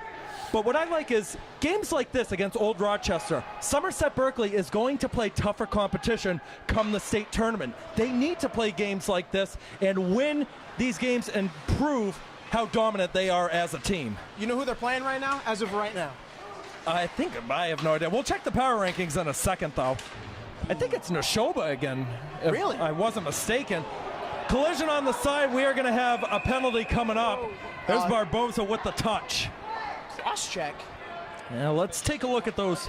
But what I like is games like this against Old Rochester. Somerset Berkley is going to play tougher competition come the state tournament. They need to play games like this and win these games and prove how dominant they are as a team. You know who they're playing right now, as of right now? I have no idea. We'll check the power rankings in a second, though. I think it's Neshoba again, if really? I wasn't mistaken. Collision on the side. We are going to have a penalty coming up. There's Barboza with the touch. Cross-check. Yeah, let's take a look at those.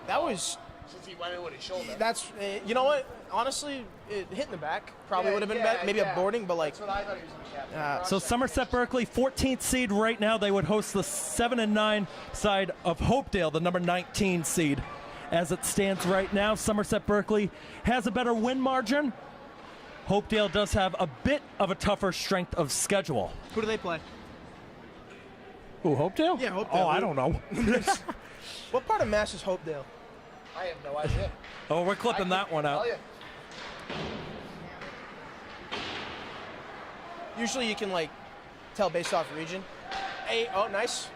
That was... Since he went in with his shoulder. That's... you know what? Honestly, it hit in the back. Probably would have been better. Maybe a boarding, but like... That's what I thought he was going to cap. So Somerset Berkley, 14th seed right now. They would host the 7 and 9 side of Hopedale, the number 19 seed. As it stands right now, Somerset Berkley has a better win margin. Hopedale does have a bit of a tougher strength of schedule. Who do they play? Who, Hopedale? Yeah, Hopedale. Oh, I don't know. What part of Mass is Hopedale? I have no idea. Oh, we're clipping that one out. Usually you can, like, tell based off region. Hey, oh, nice.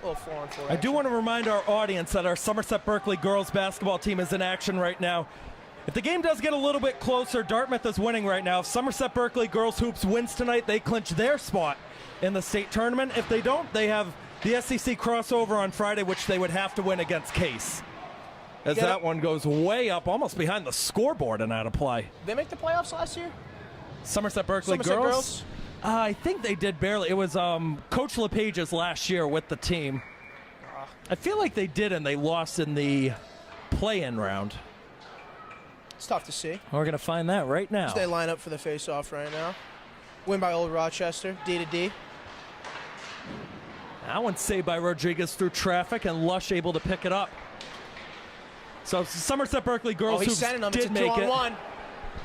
A little 4-on-4 I do want to remind our audience that our Somerset Berkley girls basketball team is in action right now. If the game does get a little bit closer, Dartmouth is winning right now. If Somerset Berkley girls hoops wins tonight, they clinch their spot in the state tournament. If they don't, they have the SEC crossover on Friday, which they would have to win against Case. As that one goes way up, almost behind the scoreboard and out of play. They make the playoffs last year? Somerset Berkley Somerset girls? I think they did barely. It was Coach LePage's last year with the team. I feel like they did, and they lost in the play-in round. It's tough to see. We're going to find that right now. They line up for the face-off right now. Win by Old Rochester, D to D. That one's saved by Rodriguez through traffic, and Lush able to pick it up. So Somerset Berkley girls he's sending them. did It's a make it. 2-on-1.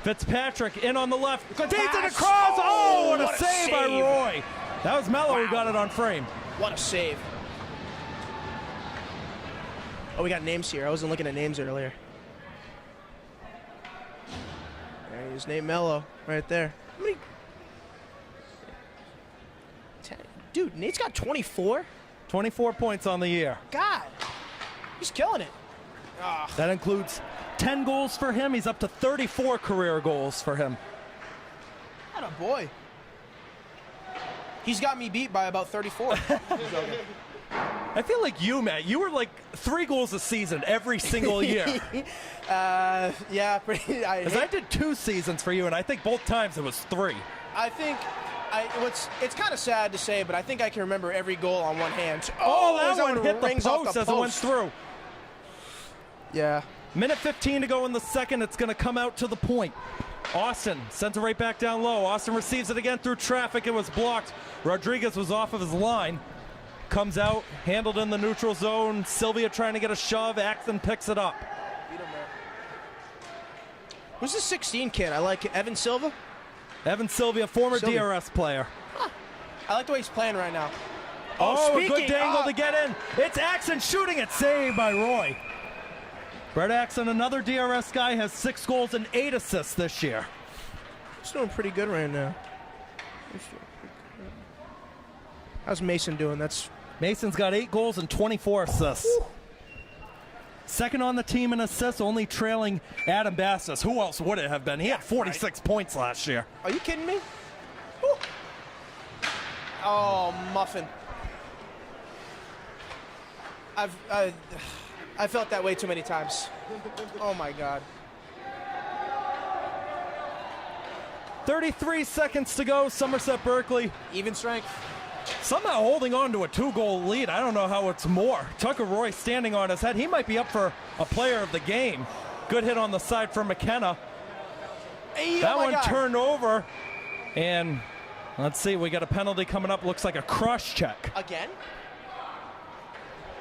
Fitzpatrick in on the left. Good Feeds it pass. across. Oh, what a what a save by save. Roy. That was Mello who got it on frame. What a save. Oh, we got names here. I wasn't looking at names earlier. There he is, Nate Mello, right there. How many? Dude, Nate's got 24? 24 points on the year. God, he's killing it. That includes 10 goals for him. He's up to 34 career goals for him. What a boy. He's got me beat by about 34. I feel like you, Matt, you were like 3 goals a season every single year. Yeah, pretty. Because I did 2 seasons for you, and I think both times it was 3. I think it's kind of sad to say, but I think I can remember every goal on one hand. Oh, that one hit the rings off post the as it went post. through. Yeah. Minute 15 to go in the second. It's going to come out to the point. Austin sends it right back down low. Austin receives it again through traffic. It was blocked. Rodriguez was off of his line. Comes out, handled in the neutral zone. Sylvia trying to get a shove. Axton picks it up. Who's the 16 kid? I like it. Evan Silva? Evan Sylvia, former Sylvia. DRS player. I like the way he's playing right now. Oh, a good speaking dangle of- to get in. It's Axon shooting it. Saved by Roy. Brett Axon, another DRS guy, has 6 goals and 8 assists this year. He's doing pretty good right now. How's Mason doing? Mason's got 8 goals and 24 assists. Second on the team in assists, only trailing Adam Bastis. Who else would it have been? He had 46 points last year. Are you kidding me? Woo. Oh, muffin. I felt that way too many times. Oh my God. 33 seconds to go. Somerset Berkley Even strength. somehow holding on to a 2-goal lead. I don't know how it's more. Tucker Roy standing on his head. He might be up for a player of the game. Good hit on the side from McKenna. Hey, That oh my one God. turned over. And let's see, we got a penalty coming up. Looks like a cross check. Again?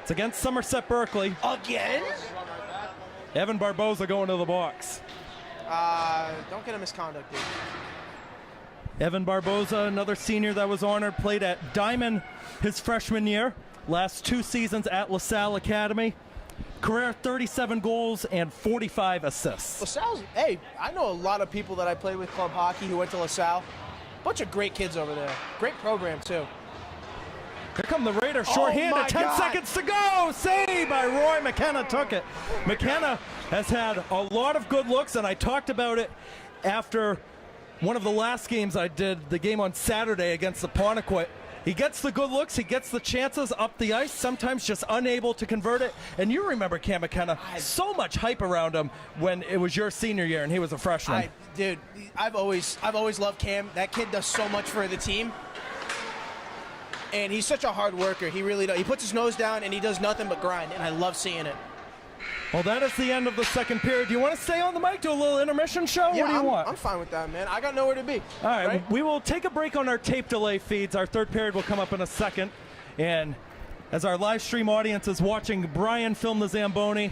It's against Somerset Berkley. Again? Evan Barboza going to the box. Don't get a misconduct, dude. Evan Barboza, another senior that was honored, played at Diamond his freshman year. Last 2 seasons at LaSalle Academy. Career 37 goals and 45 assists. LaSalle's, hey, I know a lot of people that I played with club hockey who went to LaSalle. Bunch of great kids over there. Great program, too. Here come the Raiders, shorthanded, my 10 God. seconds to go. Save by Roy. McKenna took it. McKenna has had a lot of good looks, and I talked about it after one of the last games I did, the game on Saturday against the Pontiac. He gets the good looks, he gets the chances up the ice, sometimes just unable to convert it. And you remember Cam McKenna, so much hype around him when it was your senior year and he was a freshman. Dude, I've always loved Cam. That kid does so much for the team. And he's such a hard worker. He really does. He puts his nose down and he does nothing but grind, and I love seeing it. Well, that is the end of the second period. Do you want to stay on the mic, do a little intermission show? Yeah, What do you want? I'm fine with that, man. I got nowhere to be. All right, we will take a break on our tape delay feeds. Our third period will come up in a second. And as our live stream audience is watching Brian film the Zamboni,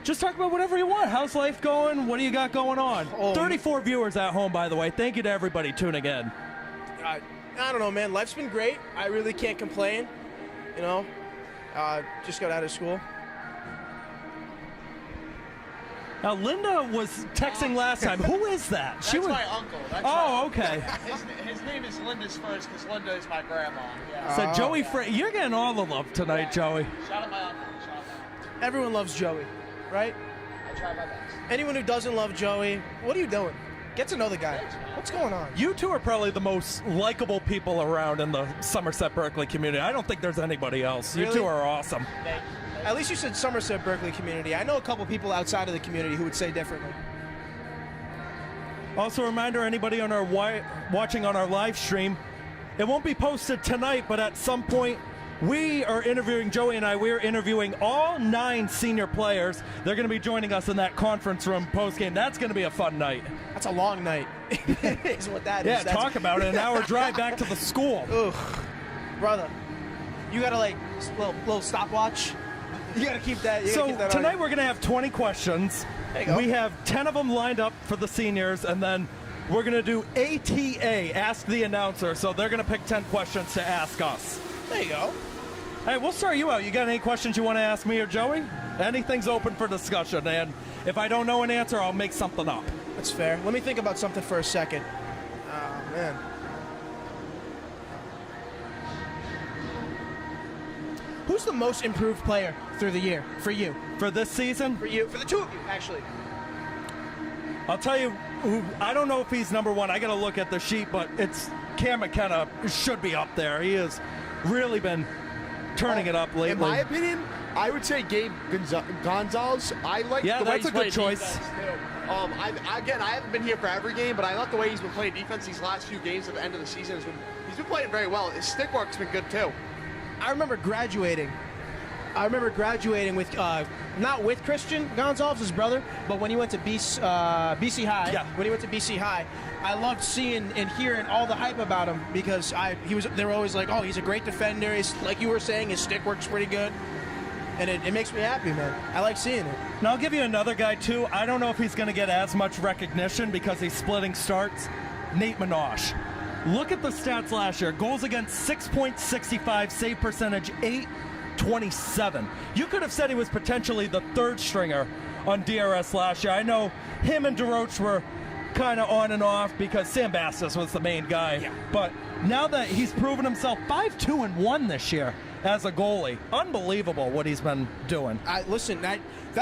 just talk about whatever you want. How's life going? What do you got going on? 34 viewers at home, by the way. Thank you to everybody tuning in. I don't know, man. Life's been great. I really can't complain. You know, just got out of school. Now, Linda was texting last time. Who is that? That's my uncle. That's okay. his name is Linda's first because Linda is my grandma. Yeah. So Joey, you're getting all the love tonight, Joey. Shout out my uncle. Shout out my uncle. Everyone loves Joey, right? I try my best. Anyone who doesn't love Joey, what are you doing? Get to know the guy. What's going on? You two are probably the most likable people around in the Somerset Berkley community. I don't think there's anybody else. You Really? two are awesome. Thank you. At least you said Somerset Berkley community. I know a couple people outside of the community who would say differently. Also, a reminder, anybody on our watching on our live stream, it won't be posted tonight, but at some point, we are interviewing, Joey and I, we're interviewing all 9 senior players. They're going to be joining us in that conference room post-game. That's going to be a fun night. That's a long night, is what that is. Yeah, talk about it. An hour drive back to the school. Ugh. Brother, you got to, like, little stopwatch. You got to keep that. So tonight we're going to have 20 questions. There you go. We have 10 of them lined up for the seniors, and then we're going to do ATA, Ask the Announcer. So they're going to pick 10 questions to ask us. There you go. Hey, we'll start you out. You got any questions you want to ask me or Joey? Anything's open for discussion, and if I don't know an answer, I'll make something up. That's fair. Let me think about something for a second. Oh, man. Who's the most improved player through the year for you? For this season? For you? For the two of you, actually. I'll tell you, I don't know if he's number one. I got to look at the sheet, but it's Cam McKenna should be up there. He has really been turning it up lately. In my opinion, I would say Gabe Gonzalez. I like the way that's he's a good playing choice. defense, too. I haven't been here for every game, but I like the way he's been playing defense these last few games at the end of the season. He's been playing very well. His stick work's been good, too. I remember graduating with, not with Christian Gonzalez, his brother, but when he went to BC High. Yeah. When he went to BC High, I loved seeing and hearing all the hype about him because they were always like, oh, he's a great defender. He's, like you were saying, his stick works pretty good. And it makes me happy, man. I like seeing it. Now, I'll give you another guy, too. I don't know if he's going to get as much recognition because he's splitting starts. Nate Minosh. Look at the stats last year. Goals against 6.65, save percentage 8.27. You could have said he was potentially the third stringer on DRS last year. I know him and DeRoche were kind of on and off because Sam Bastis was the main guy. Yeah. But now that he's proven himself 5-2-1 this year as a goalie, unbelievable what he's been doing. Listen, that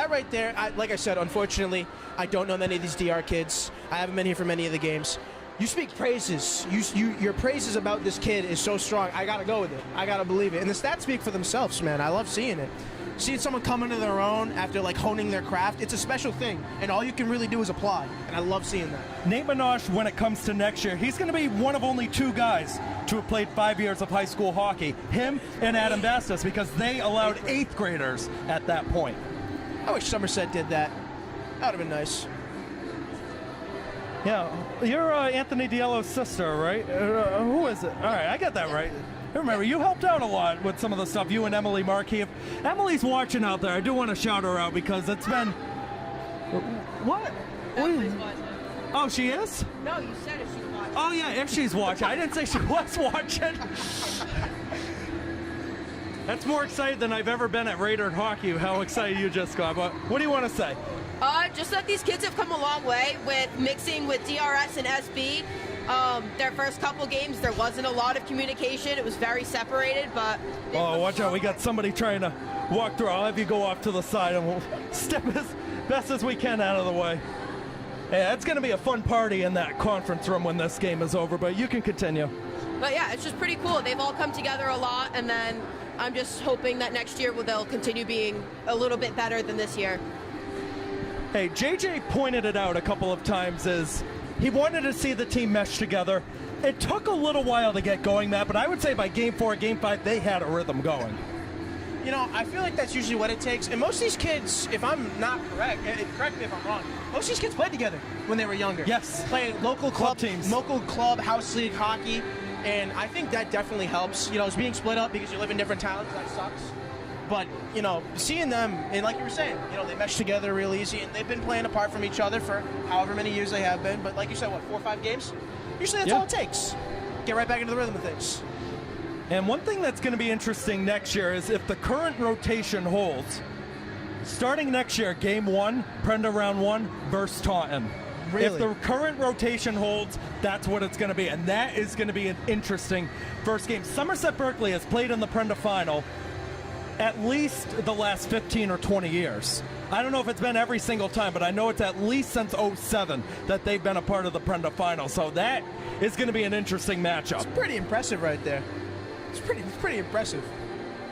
right there, like I said, unfortunately, I don't know many of these DR kids. I haven't been here for many of the games. You speak praises. Your praises about this kid is so strong. I got to go with it. I got to believe it. And the stats speak for themselves, man. I love seeing it. Seeing someone come into their own after, like, honing their craft, it's a special thing. And all you can really do is apply. And I love seeing that. Nate Minosh, when it comes to next year, he's going to be one of only 2 guys to have played 5 years of high school hockey. Him and Adam Bastis, because they allowed 8th graders at that point. I wish Somerset did that. That would have been nice. Yeah, you're Anthony Diallo's sister, right? Who is it? All right, I got that right. Remember, you helped out a lot with some of the stuff, you and Emily Markey. If Emily's watching out there, I do want to shout her out because it's been... What? Emily's watching. Oh, she is? No, you said if she's watching. Oh, yeah, if she's watching. I didn't say she was watching. That's more excited than I've ever been at Raider hockey, how excited you just got. But what do you want to say? Just that these kids have come a long way with mixing with DRS and SB. Their first couple games, there wasn't a lot of communication. It was very separated, but... Oh, watch out. We got somebody trying to walk through. I'll have you go off to the side, and we'll step as best as we can out of the way. Yeah, it's going to be a fun party in that conference room when this game is over, but you can continue. But yeah, it's just pretty cool. They've all come together a lot, and then I'm just hoping that next year they'll continue being a little bit better than this year. Hey, JJ pointed it out a couple of times is he wanted to see the team mesh together. It took a little while to get going, Matt, but I would say by Game 4, Game 5, they had a rhythm going. You know, I feel like that's usually what it takes. And most of these kids, if I'm not correct, correct me if I'm wrong, most of these kids played together when they were younger. Yes. Playing local Club teams. Local club, house league hockey. And I think that definitely helps. You know, it's being split up because you live in different towns. That sucks. But, you know, seeing them, and like you were saying, you know, they mesh together real easy. And they've been playing apart from each other for however many years they have been. But like you said, what, 4 or 5 games? Usually that's all it takes. Get right back into the rhythm of things. And one thing that's going to be interesting next year is if the current rotation holds, starting next year, Game 1, Prenda Round 1 versus Taunton. Really? If the current rotation holds, that's what it's going to be. And that is going to be an interesting first game. Somerset Berkley has played in the Prenda Final at least the last 15 or 20 years. I don't know if it's been every single time, but I know it's at least since 07 that they've been a part of the Prenda Final. So that is going to be an interesting matchup. It's pretty impressive right there. It's pretty impressive.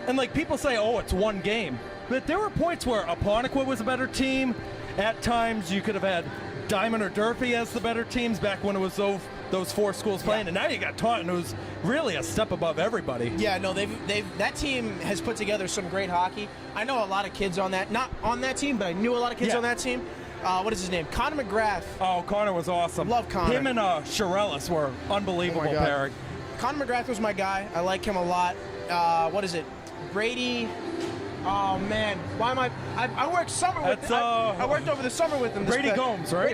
And like people say, oh, it's one game. But there were points where Apponequet was a better team. At times you could have had Diamond or Durfee as the better teams back when it was those 4 schools playing, and now you got Taunton, who's really a step above everybody. Yeah, no, that team has put together some great hockey. I know a lot of kids on that, not on that team, but I knew a lot of kids on that team. What is his name? Connor McGrath. Oh, Connor was awesome. Love Connor. Him and Shirellis were unbelievable pairing. Connor McGrath was my guy. I like him a lot. What is it? Brady. Oh man, why am I worked summer with him. I worked over the summer with him. Brady Gomes, right?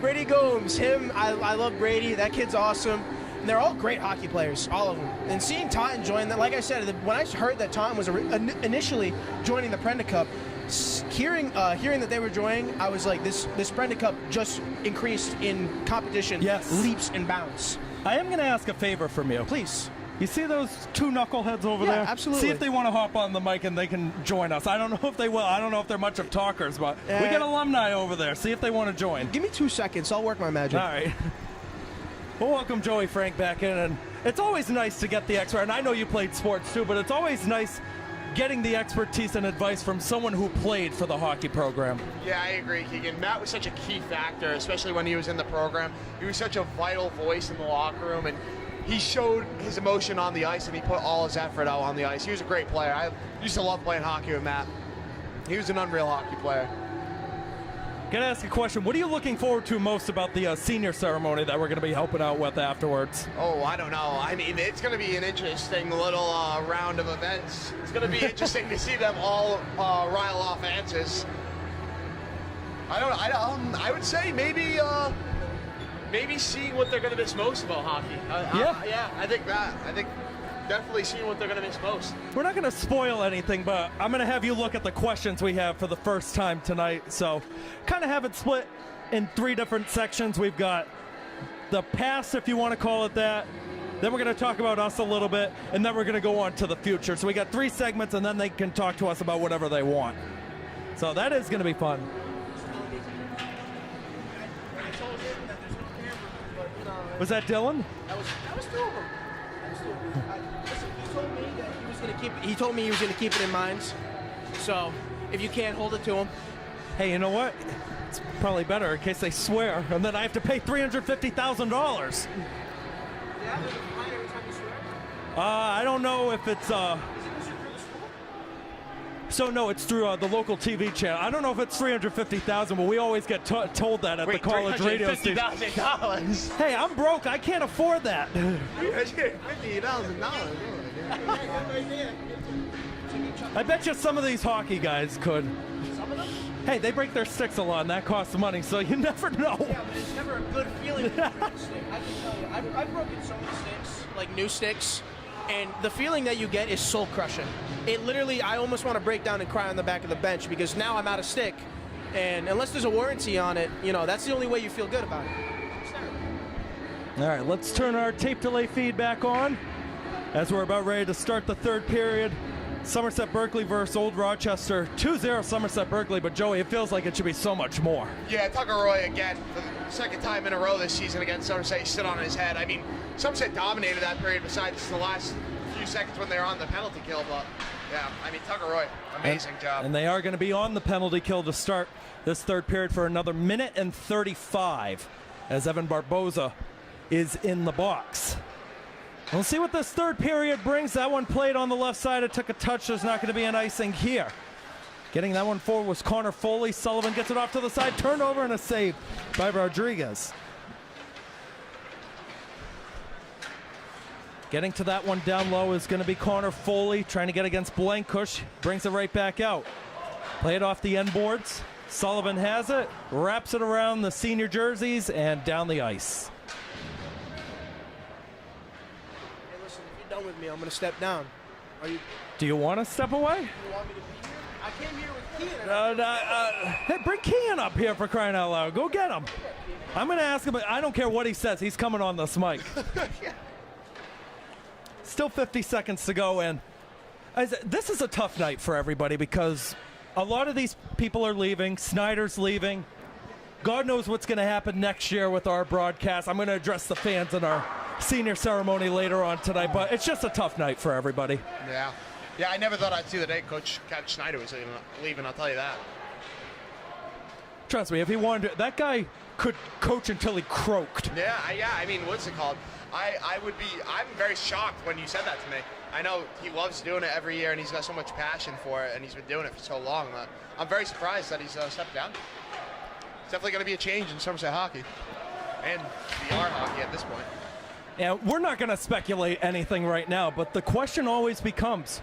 Brady Gomes. Him, I love Brady. That kid's awesome. And they're all great hockey players, all of them. And seeing Taunton join that, like I said, when I heard that Taunton was initially joining the Prenda Cup, hearing that they were joining, I was like, this Prenda Cup just increased in competition, leaps and bounds. I am going to ask a favor from you. Please. You see those 2 knuckleheads over there? Absolutely. See if they want to hop on the mic and they can join us. I don't know if they will. I don't know if they're much of talkers, but we got alumni over there. See if they want to join. Give me 2 seconds. I'll work my magic. All right. We'll welcome Joey Frank back in, and it's always nice to get the expert. And I know you played sports too, but it's always nice getting the expertise and advice from someone who played for the hockey program. Yeah, I agree, Keegan. Matt was such a key factor, especially when he was in the program. He was such a vital voice in the locker room, and he showed his emotion on the ice, and he put all his effort out on the ice. He was a great player. I used to love playing hockey with Matt. He was an unreal hockey player. Gonna ask a question. What are you looking forward to most about the senior ceremony that we're gonna be helping out with afterwards? Oh, I don't know. I mean, it's gonna be an interesting little round of events. It's gonna be interesting to see them all rile off answers. I would say maybe seeing what they're gonna miss most about hockey. I think that. I think definitely seeing what they're gonna miss most. We're not gonna spoil anything, but I'm gonna have you look at the questions we have for the first time tonight. So kind of have it split in 3 different sections. We've got the past, if you want to call it that. Then we're going to talk about us a little bit, and then we're going to go on to the future. So we got 3 segments, and then they can talk to us about whatever they want. So that is going to be fun. Was that Dylan? That was 2 of them. He told me he was going to keep it in mind. So if you can't hold it to him. Hey, you know what? It's probably better in case they swear, and then I have to pay $350,000. Yeah, every time you swear? I don't know if it's So no, it's through the local TV channel. I don't know if it's $350,000, but we always get told that at the college radio station. $350,000. Hey, I'm broke. I can't afford that. $50,000. I bet you some of these hockey guys could. Some of them? Hey, they break their sticks a lot, and that costs money, so you never know. Yeah, but it's never a good feeling to break a stick. I can tell you. I've broken so many sticks, like new sticks, and the feeling that you get is soul crushing. It literally, I almost want to break down and cry on the back of the bench because now I'm out of stick, and unless there's a warranty on it, that's the only way you feel good about it. It's terrible. All right, let's turn our tape delay feed back on as we're about ready to start the 3rd period. Somerset Berkley versus Old Rochester. 2-0 Somerset Berkley, but Joey, it feels like it should be so much more. Yeah, Tucker Roy again for the 2nd time in a row this season against Somerset. He stood on his head. I mean, Somerset dominated that period besides the last few seconds when they were on the penalty kill, but yeah, I mean, Tucker Roy, amazing job. And they are going to be on the penalty kill to start this 3rd period for another 1:35 as Evan Barboza is in the box. We'll see what this 3rd period brings. That one played on the left side. It took a touch. There's not going to be an icing here. Getting that one forward was Connor Foley. Sullivan gets it off to the side. Turnover and a save by Rodriguez. Getting to that one down low is going to be Connor Foley trying to get against Blankush. Brings it right back out. Play it off the end boards. Sullivan has it. Wraps it around the senior jerseys and down the ice. Done with me, I'm going to step down. Do you want to step away? You want me to be here? I came here with Kean. Hey, bring Kean up here for crying out loud. Go get him. I'm going to ask him. I don't care what he says. He's coming on this mic. Yeah. Still 50 seconds to go, and this is a tough night for everybody because a lot of these people are leaving. Snyder's leaving. God knows what's going to happen next year with our broadcast. I'm going to address the fans in our senior ceremony later on tonight, but it's just a tough night for everybody. Yeah, I never thought I'd see the day Coach Schneider was leaving, I'll tell you that. trust me, if he wanted to, that guy could coach until he croaked. Yeah. I mean, what's it called? I'm very shocked when you said that to me. I know he loves doing it every year, and he's got so much passion for it, and he's been doing it for so long. I'm very surprised that he's stepped down. It's definitely going to be a change in Somerset hockey and VR hockey at this point. Yeah, we're not going to speculate anything right now, but the question always becomes,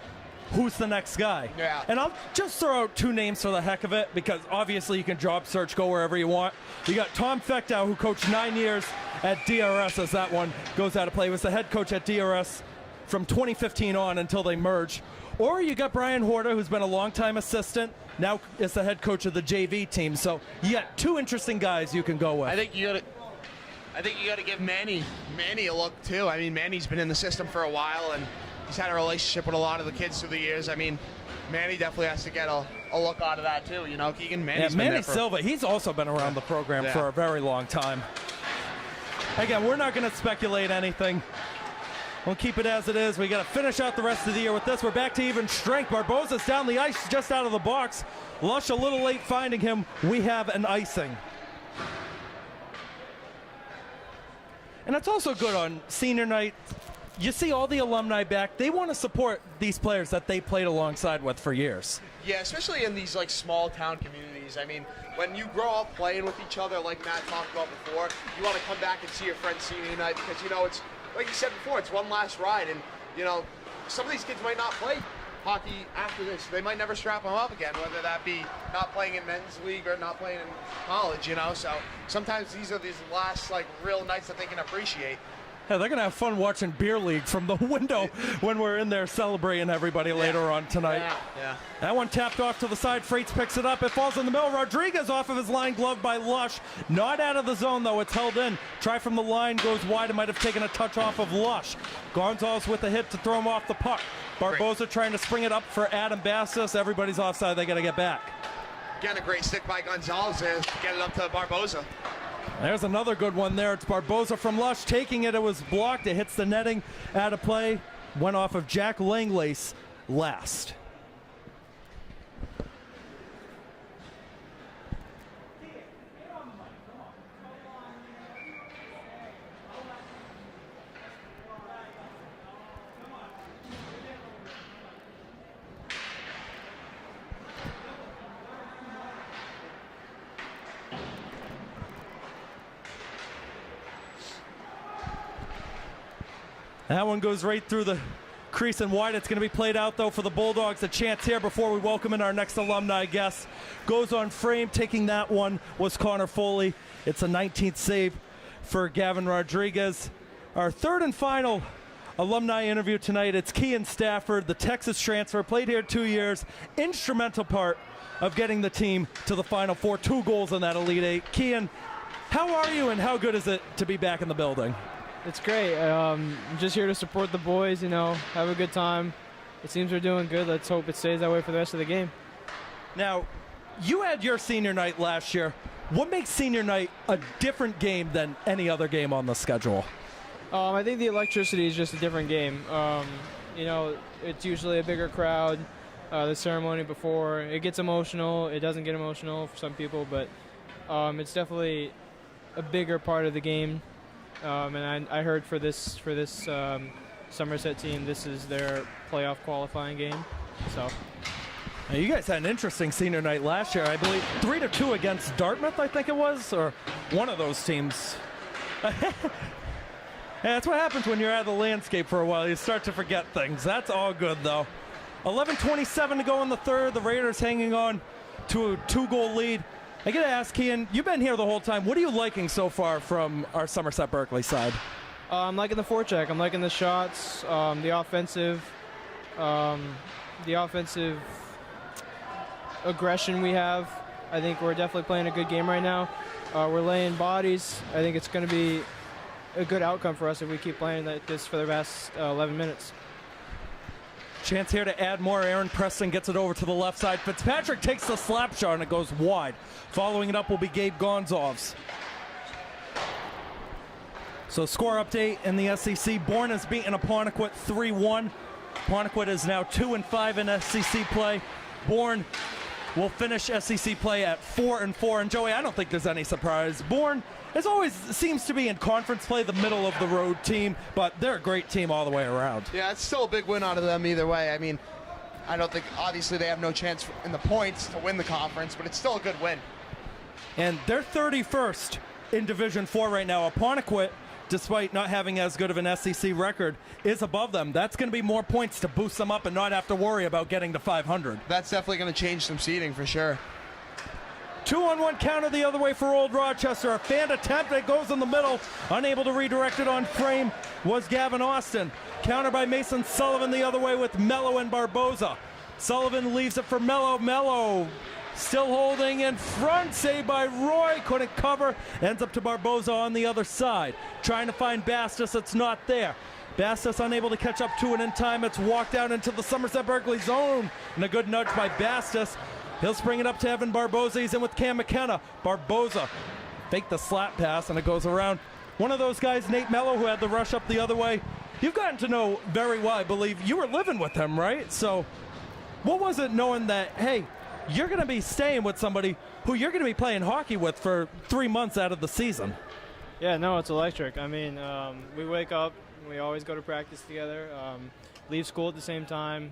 who's the next guy? Yeah. And I'll just throw out 2 names for the heck of it, because obviously you can job search, go wherever you want. You got Tom Fechtow, who coached 9 years at DRS, as that one goes out of play. He was the head coach at DRS from 2015 on until they merged. Or you got Brian Horta, who's been a longtime assistant, now is the head coach of the JV team. So you got 2 interesting guys you can go with. I think you got to give Manny a look too. I mean, Manny's been in the system for a while, and he's had a relationship with a lot of the kids through the years. I mean, Manny definitely has to get a look out of that too. You know, Keegan Manny's been Manny there for, Silva, he's also been around the program for a very long time. Again, we're not going to speculate anything. We'll keep it as it is. We got to finish out the rest of the year with this. We're back to even strength. Barbosa's down the ice, just out of the box. Lush a little late finding him. We have an icing. And it's also good on senior night. You see all the alumni back. They want to support these players that they played alongside with for years. Yeah, especially in these like small town communities. I mean, when you grow up playing with each other, like Matt talked about before, you want to come back and see your friends senior night because, you know, it's like you said before, it's one last ride, and you know, some of these kids might not play hockey after this. They might never strap them up again, whether that be not playing in men's league or not playing in college, you know. So sometimes these are these last like real nights that they can appreciate. Yeah, they're going to have fun watching Beer League from the window when we're in there celebrating everybody later on tonight. Yeah. That one tapped off to the side. Freights picks it up. It falls in the middle. Rodriguez off of his line glove by Lush. Not out of the zone, though. It's held in. Try from the line. Goes wide. It might have taken a touch off of Lush. Gonzalez with the hit to throw him off the puck. Barbosa trying to spring it up for Adam Bastos. Everybody's offside. They got to get back. Again, a great stick by Gonzalez to get it up to Barbosa. There's another good one there. It's Barbosa from Lush taking it. It was blocked. It hits the netting. Out of play. Went off of Jack Langlace last. That one goes right through the crease and wide. It's going to be played out, though, for the Bulldogs. A chance here before we welcome in our next alumni guest. Goes on frame. Taking that one was Connor Foley. It's a 19th save for Gavin Rodriguez. Our third and final alumni interview tonight. It's Kean Stafford, the Texas transfer. Played here 2 years. Instrumental part of getting the team to the Final Four. 2 goals in that Elite Eight. Kean, how are you and how good is it to be back in the building? It's great. I'm just here to support the boys, you know, have a good time. It seems we're doing good. Let's hope it stays that way for the rest of the game. Now, you had your senior night last year. What makes senior night a different game than any other game on the schedule? I think the electricity is just a different game. You know, it's usually a bigger crowd. The ceremony before, it gets emotional. It doesn't get emotional for some people, but it's definitely a bigger part of the game. And I heard for this Somerset team, this is their playoff qualifying game. So, now, you guys had an interesting senior night last year. I believe 3-2 against Dartmouth, I think it was, or one of those teams. Yeah, that's what happens when you're out of the landscape for a while. You start to forget things. That's all good, though. 11:27 to go in the third. The Raiders hanging on to a 2-goal lead. I got to ask, Kean, you've been here the whole time. What are you liking so far from our Somerset Berkley side? I'm liking the forecheck. I'm liking the shots, the offensive aggression we have. I think we're definitely playing a good game right now. We're laying bodies. I think it's going to be a good outcome for us if we keep playing like this for the last 11 minutes. Chance here to add more. Aaron Preston gets it over to the left side. Fitzpatrick takes the slap shot and it goes wide. Following it up will be Gabe Gonzalez. So score update in the SEC. Bourne has beaten Apponequet 3-1. Apponequet is now 2-5 in SEC play. Bourne will finish SEC play at 4-4. And Joey, I don't think there's any surprise. Bourne, as always, seems to be in conference play, the middle of the road team, but they're a great team all the way around. Yeah, it's still a big win out of them either way. I mean, I don't think, obviously, they have no chance in the points to win the conference, but it's still a good win. And they're 31st in Division 4 right now. Apponequet, despite not having as good of an SEC record, is above them. That's going to be more points to boost them up and not have to worry about getting to 500. That's definitely going to change some seeding for sure. 2-on-1 counter the other way for Old Rochester. A fan attempt that goes in the middle. Unable to redirect it on frame was Gavin Austin. Counter by Mason Sullivan the other way with Mello and Barboza. Sullivan leaves it for Mello. Mello still holding in front. Saved by Roy. Couldn't cover. Ends up to Barboza on the other side. Trying to find Bastos. It's not there. Bastos unable to catch up to it in time. It's walked out into the Somerset Berkley zone. And a good nudge by Bastos. He'll spring it up to Evan Barboza. He's in with Cam McKenna. Barboza faked the slap pass, and it goes around. One of those guys, Nate Mello, who had the rush up the other way. You've gotten to know very well, I believe. You were living with him, right? So what was it knowing that, hey, you're going to be staying with somebody who you're going to be playing hockey with for 3 months out of the season? Yeah, no, it's electric. I mean, we wake up, we always go to practice together, leave school at the same time.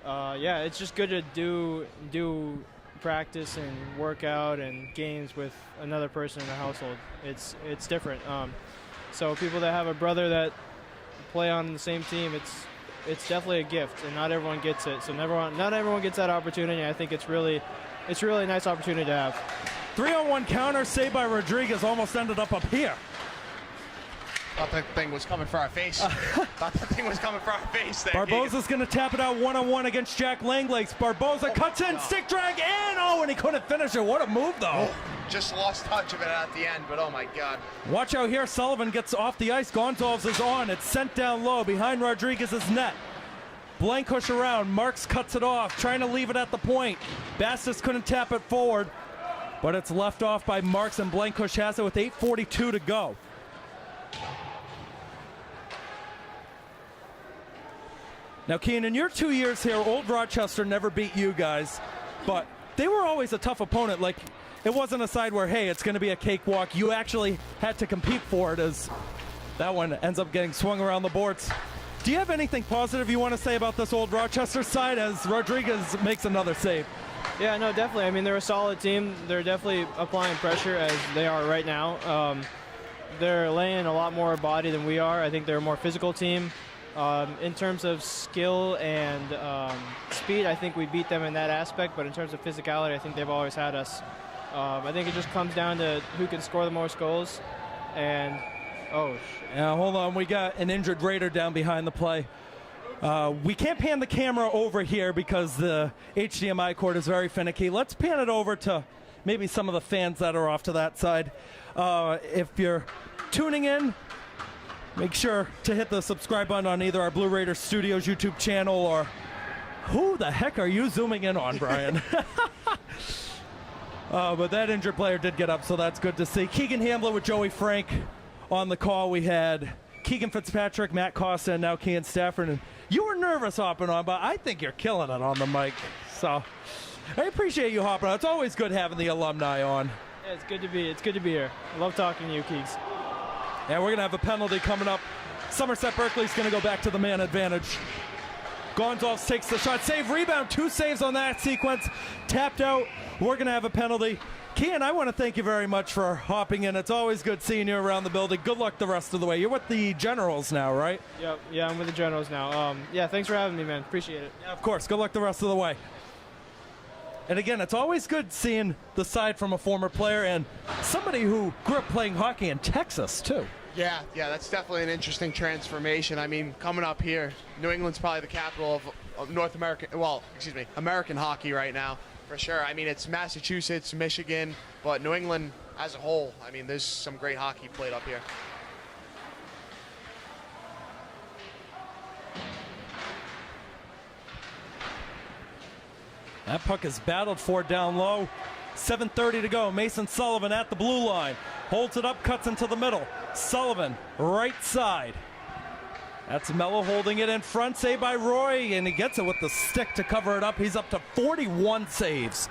Yeah, it's just good to do practice and workout and games with another person in the household. It's different. So people that have a brother that play on the same team, it's definitely a gift, and not everyone gets it. So not everyone gets that opportunity. I think it's really a nice opportunity to have. 3-on-1 counter saved by Rodriguez, almost ended up here. Thought that thing was coming for our face. Thought that thing was coming for our face there. Barboza's going to tap it out one-on-one against Jack Langlace. Barboza cuts in, stick drag in. Oh, and he couldn't finish it. What a move, though. Just lost touch of it at the end, but oh my God. Watch out here. Sullivan gets off the ice. Gonzalez is on. It's sent down low behind Rodriguez's net. Blankush around. Marks cuts it off, trying to leave it at the point. Bastos couldn't tap it forward, but it's left off by Marks, and Blankush has it with 8:42 to go. Now, Keenan, your 2 years here, Old Rochester never beat you guys, but they were always a tough opponent. Like, it wasn't a side where, hey, it's going to be a cakewalk. You actually had to compete for it, as that one ends up getting swung around the boards. Do you have anything positive you want to say about this Old Rochester side as Rodriguez makes another save? Yeah, no, definitely. I mean, they're a solid team. They're definitely applying pressure as they are right now. They're laying a lot more body than we are. I think they're a more physical team. In terms of skill and speed, I think we beat them in that aspect, but in terms of physicality, I think they've always had us. I think it just comes down to who can score the most goals. And, yeah, hold on. We got an injured Raider down behind the play. We can't pan the camera over here because the HDMI cord is very finicky. Let's pan it over to maybe some of the fans that are off to that side. If you're tuning in, make sure to hit the subscribe button on either our Blue Raiders Studios YouTube channel or... Who the heck are you zooming in on, Brian? But that injured player did get up, so that's good to see. Keegan Hamblin with Joey Frank on the call. We had Keegan Fitzpatrick, Matt Costa, and now Kean Stafford. And you were nervous hopping on, but I think you're killing it on the mic. So I appreciate you hopping on. It's always good having the alumni on. Yeah, it's good to be here. I love talking to you, Keegs. And we're going to have a penalty coming up. Somerset Berkley's going to go back to the man advantage. Gonzalez takes the shot. Save, rebound. 2 saves on that sequence. Tapped out. We're going to have a penalty. Kean, I want to thank you very much for hopping in. It's always good seeing you around the building. Good luck the rest of the way. You're with the Generals now, right? Yep. Yeah, I'm with the Generals now. Yeah, thanks for having me, man. Appreciate it. Yeah, of course. Good luck the rest of the way. And again, it's always good seeing the side from a former player and somebody who grew up playing hockey in Texas, too. Yeah, that's definitely an interesting transformation. I mean, coming up here, New England's probably the capital of North American, American hockey right now, for sure. I mean, it's Massachusetts, Michigan, but New England as a whole, I mean, there's some great hockey played up here. That puck is battled for down low. 7:30 to go. Mason Sullivan at the blue line. Holds it up, cuts into the middle. Sullivan, right side. That's Mello holding it in front, saved by Roy, and he gets it with the stick to cover it up. He's up to 41 saves.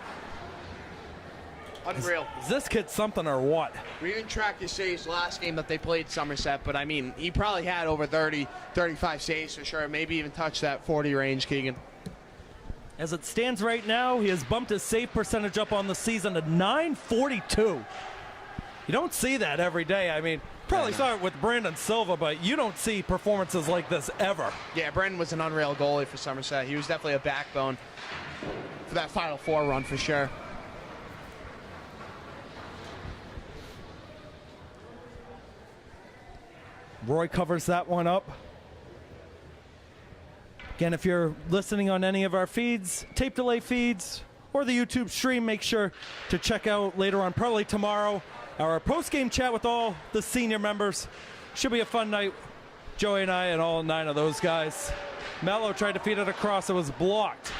Unreal. Is this kid something or what? We didn't track his saves last game that they played Somerset, but I mean, he probably had over 30, 35 saves for sure. Maybe even touched that 40 range, Keegan. As it stands right now, he has bumped his save percentage up on the season to .942. You don't see that every day. I mean, probably saw it with Brandon Silva, but you don't see performances like this ever. Yeah, Brandon was an unreal goalie for Somerset. He was definitely a backbone for that Final Four run for sure. Roy covers that one up. Again, if you're listening on any of our feeds, tape delay feeds, or the YouTube stream, make sure to check out later on, probably tomorrow, our post-game chat with all the senior members. Should be a fun night. Joey and I and all 9 of those guys. Mello tried to feed it across. It was blocked.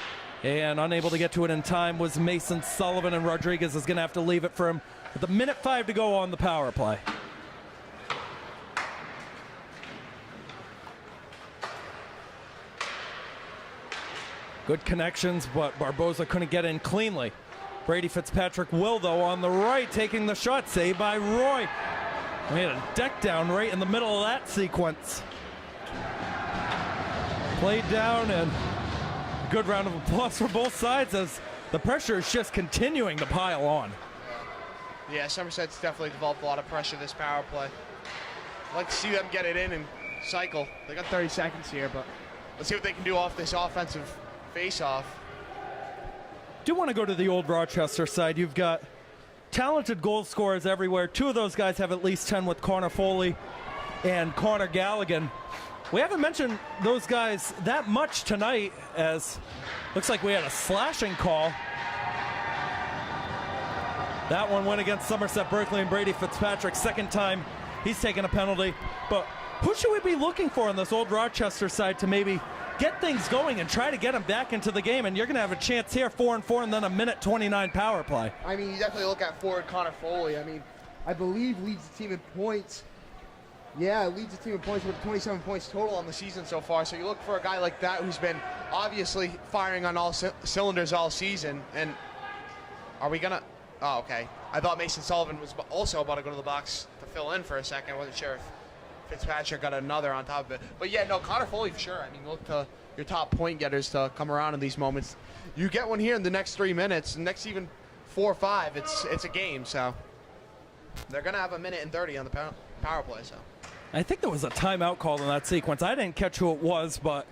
And unable to get to it in time was Mason Sullivan, and Rodriguez is going to have to leave it for him with a minute 5 to go on the power play. Good connections, but Barboza couldn't get in cleanly. Brady Fitzpatrick will, though, on the right, taking the shot, saved by Roy. We had a deck down right in the middle of that sequence. Played down, and good round of applause for both sides as the pressure is just continuing to pile on. Yeah, Somerset's definitely developed a lot of pressure this power play. I'd like to see them get it in and cycle. They got 30 seconds here, but let's see what they can do off this offensive face-off. Do want to go to the old Rochester side. You've got talented goal scorers everywhere. 2 of those guys have at least 10 with Connor Foley and Connor Galligan. We haven't mentioned those guys that much tonight, as looks like we had a slashing call. That one went against Somerset Berkley and Brady Fitzpatrick. Second time he's taken a penalty. But who should we be looking for on this old Rochester side to maybe get things going and try to get him back into the game? And you're going to have a chance here, 4-4, and then a minute 29 power play. I mean, you definitely look at forward Connor Foley. I mean, I believe leads the team in points. Yeah, leads the team in points with 27 points total on the season so far. So you look for a guy like that who's been obviously firing on all cylinders all season. And are we going to... Oh, okay. I thought Mason Sullivan was also about to go to the box to fill in for a second. I wasn't sure if Fitzpatrick got another on top of it. But yeah, no, Connor Foley for sure. I mean, look to your top point getters to come around in these moments. You get one here in the next 3 minutes, the next even 4 or 5, it's a game. So they're going to have a minute and 30 on the power play. So I think there was a timeout called in that sequence. I didn't catch who it was, but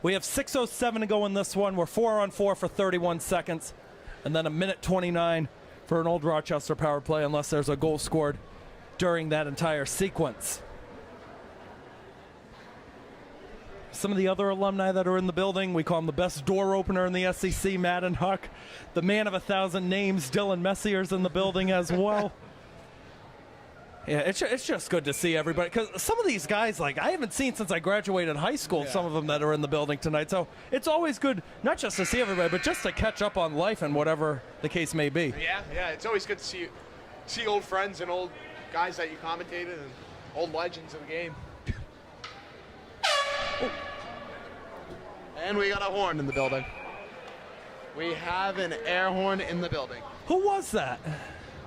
we have 6:07 to go in this one. We're 4-on-4 for 31 seconds, and then a minute 29 for an old Rochester power play, unless there's a goal scored during that entire sequence. Some of the other alumni that are in the building, we call him the best door opener in the SEC, Madden Huck. The man of 1,000 names, Dylan Messier's in the building as well. Yeah, it's just good to see everybody, because some of these guys, like, I haven't seen since I graduated high school, some of them that are in the building tonight. So it's always good, not just to see everybody, but just to catch up on life and whatever the case may be. Yeah, it's always good to see old friends and old guys that you commentated and old legends of the game. And we got a horn in the building. We have an air horn in the building. Who was that?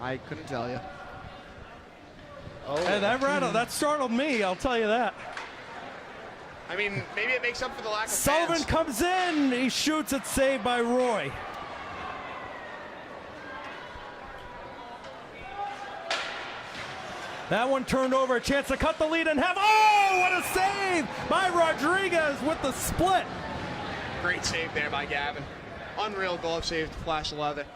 I couldn't tell you. Oh, hey, that startled me, I'll tell you that. I mean, maybe it makes up for the lack of Sullivan fans. comes in, he shoots it, saved by Roy. That one turned over, a chance to cut the lead in half. Oh, what a save by Rodriguez with the split. Great save there by Gavin. Unreal glove save to flash the leather.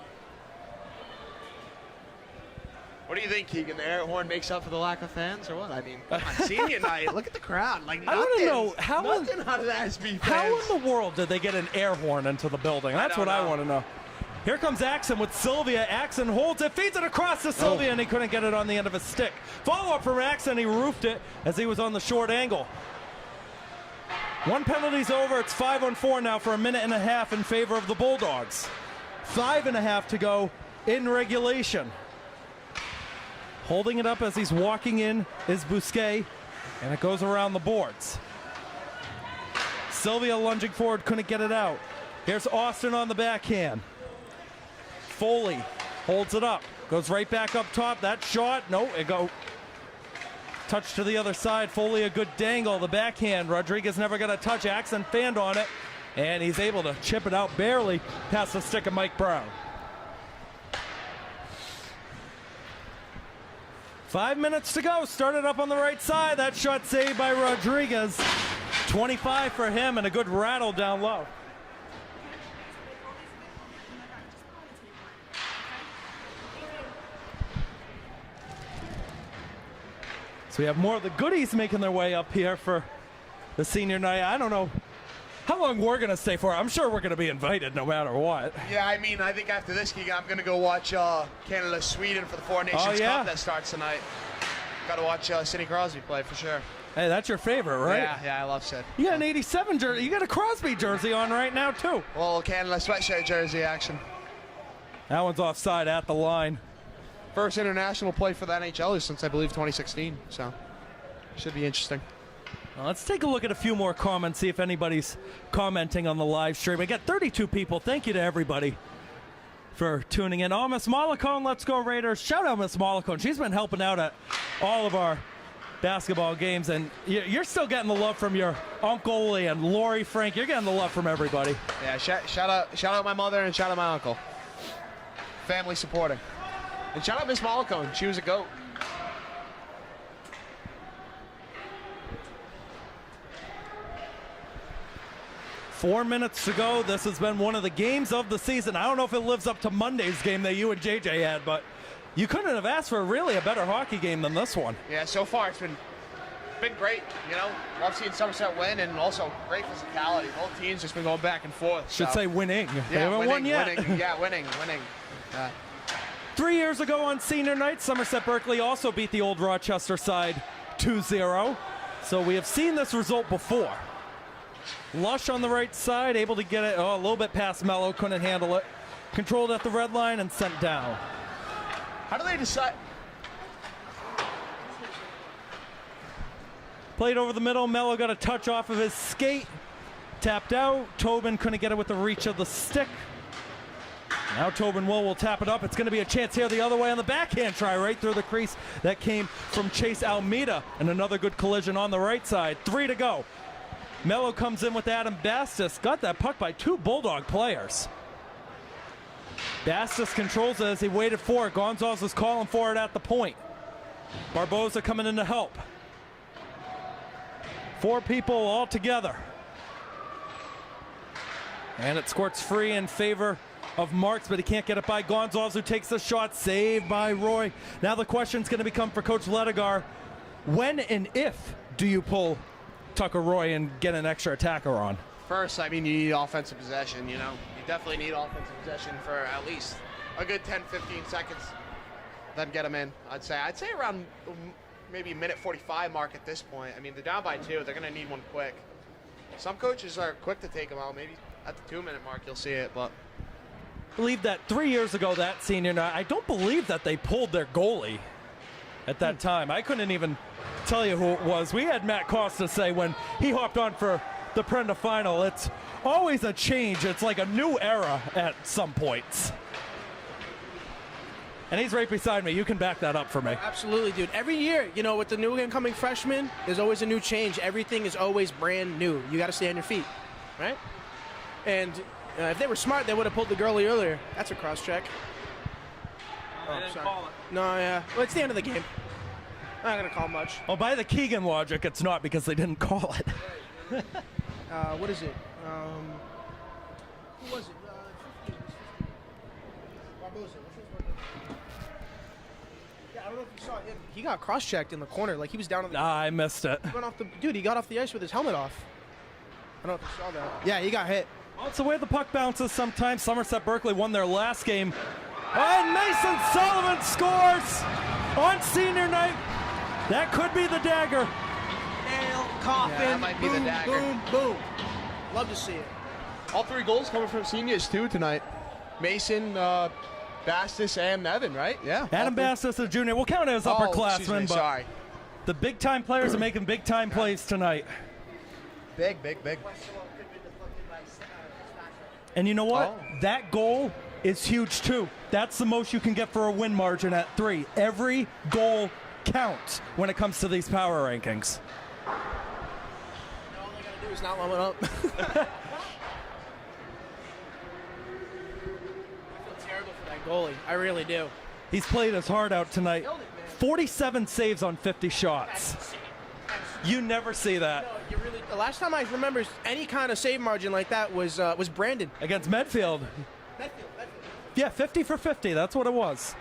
What do you think, Keegan? The air horn makes up for the lack of fans, or what? I mean, come on, senior night. Look at the crowd. Like, nothing, I want to know nothing out of the SB fans. How in the world did they get an air horn into the building? That's what I want to know. Here comes Axon with Sylvia. Axon holds it, feeds it across to Sylvia, and he couldn't get it on the end of his stick. Follow-up from Axon. He roofed it as he was on the short angle. One penalty's over. It's 5-on-4 now for a minute and a half in favor of the Bulldogs. 5.5 to go in regulation. Holding it up as he's walking in is Bousquet, and it goes around the boards. Sylvia lunging forward, couldn't get it out. Here's Austin on the backhand. Foley holds it up, goes right back up top. That shot, no, it go. Touch to the other side. Foley a good dangle. The backhand. Rodriguez never got a touch. Axon fanned on it, and he's able to chip it out barely past the stick of Mike Brown. 5 minutes to go. Started up on the right side. That shot saved by Rodriguez. 25 for him, and a good rattle down low. So we have more of the goodies making their way up here for the senior night. I don't know how long we're going to stay for. I'm sure we're going to be invited no matter what. Yeah, I mean, I think after this gig, I'm going to go watch Canada-Sweden for the Four Nations Cup that starts tonight. Got to watch Sidney Crosby play for sure. Hey, that's your favorite, right? Yeah, I love Sid. You got an 87 jersey. You got a Crosby jersey on right now, too. Well, Canada sweatshirt jersey action. That one's offside at the line. First international play for the NHL since, I believe, 2016. So, should be interesting. Well, let's take a look at a few more comments, see if anybody's commenting on the live stream. We got 32 people. Thank you to everybody for tuning in. Oh, Miss Mollicone, let's go Raiders. Shout out Miss Mollicone. She's been helping out at all of our basketball games, and you're still getting the love from your uncle and Lori, Frank. You're getting the love from everybody. Yeah, shout out my mother and shout out my uncle. Family supporting. And shout out Miss Mollicone. She was a goat. Four minutes to go. This has been one of the games of the season. I don't know if it lives up to Monday's game that you and JJ had, but you couldn't have asked for really a better hockey game than this one. Yeah, so far it's been great. You know, love seeing Somerset win, and also great physicality. Both teams just been going back and forth. Should say winning. Yeah, they haven't won yet. Winning. Yeah, winning. 3 years ago on senior night, Somerset Berkley also beat the old Rochester side 2-0. So we have seen this result before. Lush on the right side, able to get it a little bit past Mello, couldn't handle it. Controlled at the red line and sent down. How do they decide? Played over the middle. Mello got a touch off of his skate. Tapped out. Tobin couldn't get it with the reach of the stick. Now Tobin will tap it up. It's going to be a chance here the other way on the backhand try right through the crease. That came from Chase Almeida. And another good collision on the right side. 3 to go. Mello comes in with Adam Bastis. Got that puck by 2 Bulldog players. Bastis controls it as he waited for it. Gonzalez is calling for it at the point. Barboza coming in to help. 4 people all together. And it squirts free in favor of Marks, but he can't get it by Gonzalez, who takes the shot. Saved by Roy. Now the question's going to become for Coach Ledigar. When and if do you pull Tucker Roy and get an extra attacker on? First, I mean, you need offensive possession, you know. You definitely need offensive possession for at least a good 10, 15 seconds. Then get them in. I'd say around maybe minute 45 mark at this point. I mean, they're down by 2. They're going to need one quick. Some coaches are quick to take them out. Maybe at the 2-minute mark you'll see it, but I believe that 3 years ago, that senior night, I don't believe that they pulled their goalie at that time. I couldn't even tell you who it was. We had Matt Costa say when he hopped on for the Prenda final, it's always a change. It's like a new era at some points. And he's right beside me. You can back that up for me. Absolutely, dude. Every year, you know, with the new incoming freshmen, there's always a new change. Everything is always brand new. You got to stay on your feet, right? And if they were smart, they would have pulled the goalie earlier. That's a cross check. I didn't call it. No, yeah. Well, it's the end of the game. I'm not going to call much. Well, by the Keegan logic, it's not because they didn't call it. What is it? Who was it? Barboza. Yeah, I don't know if you saw him. He got cross-checked in the corner. Like, he was down on the... I missed it. Dude, he got off the ice with his helmet off. I don't know if you saw that. Yeah, he got hit. Well, it's the way the puck bounces sometimes. Somerset Berkley won their last game. And Mason Sullivan scores on senior night. That could be the dagger. Nail, coffin, Yeah, that might be boom, the dagger. boom, boom. Love to see it. all 3 goals coming from seniors too tonight. Mason, Bastis, and Evan, right? Yeah. Adam Bastis, a junior. We'll count it as upperclassmen, but Sorry. the big-time players are making big-time plays tonight. Big. And you know what? Oh. That goal is huge too. That's the most you can get for a win margin at 3. Every goal counts when it comes to these power rankings. All they gotta do is not warm it up. I feel terrible for that goalie. I really do. He's played his heart out tonight. Killed it, man. 47 saves on 50 shots. You never see that. No, you really. The last time I remember any kind of save margin like that was Brandon. Against Medfield. Medfield. Yeah, 50 for 50. That's what it was.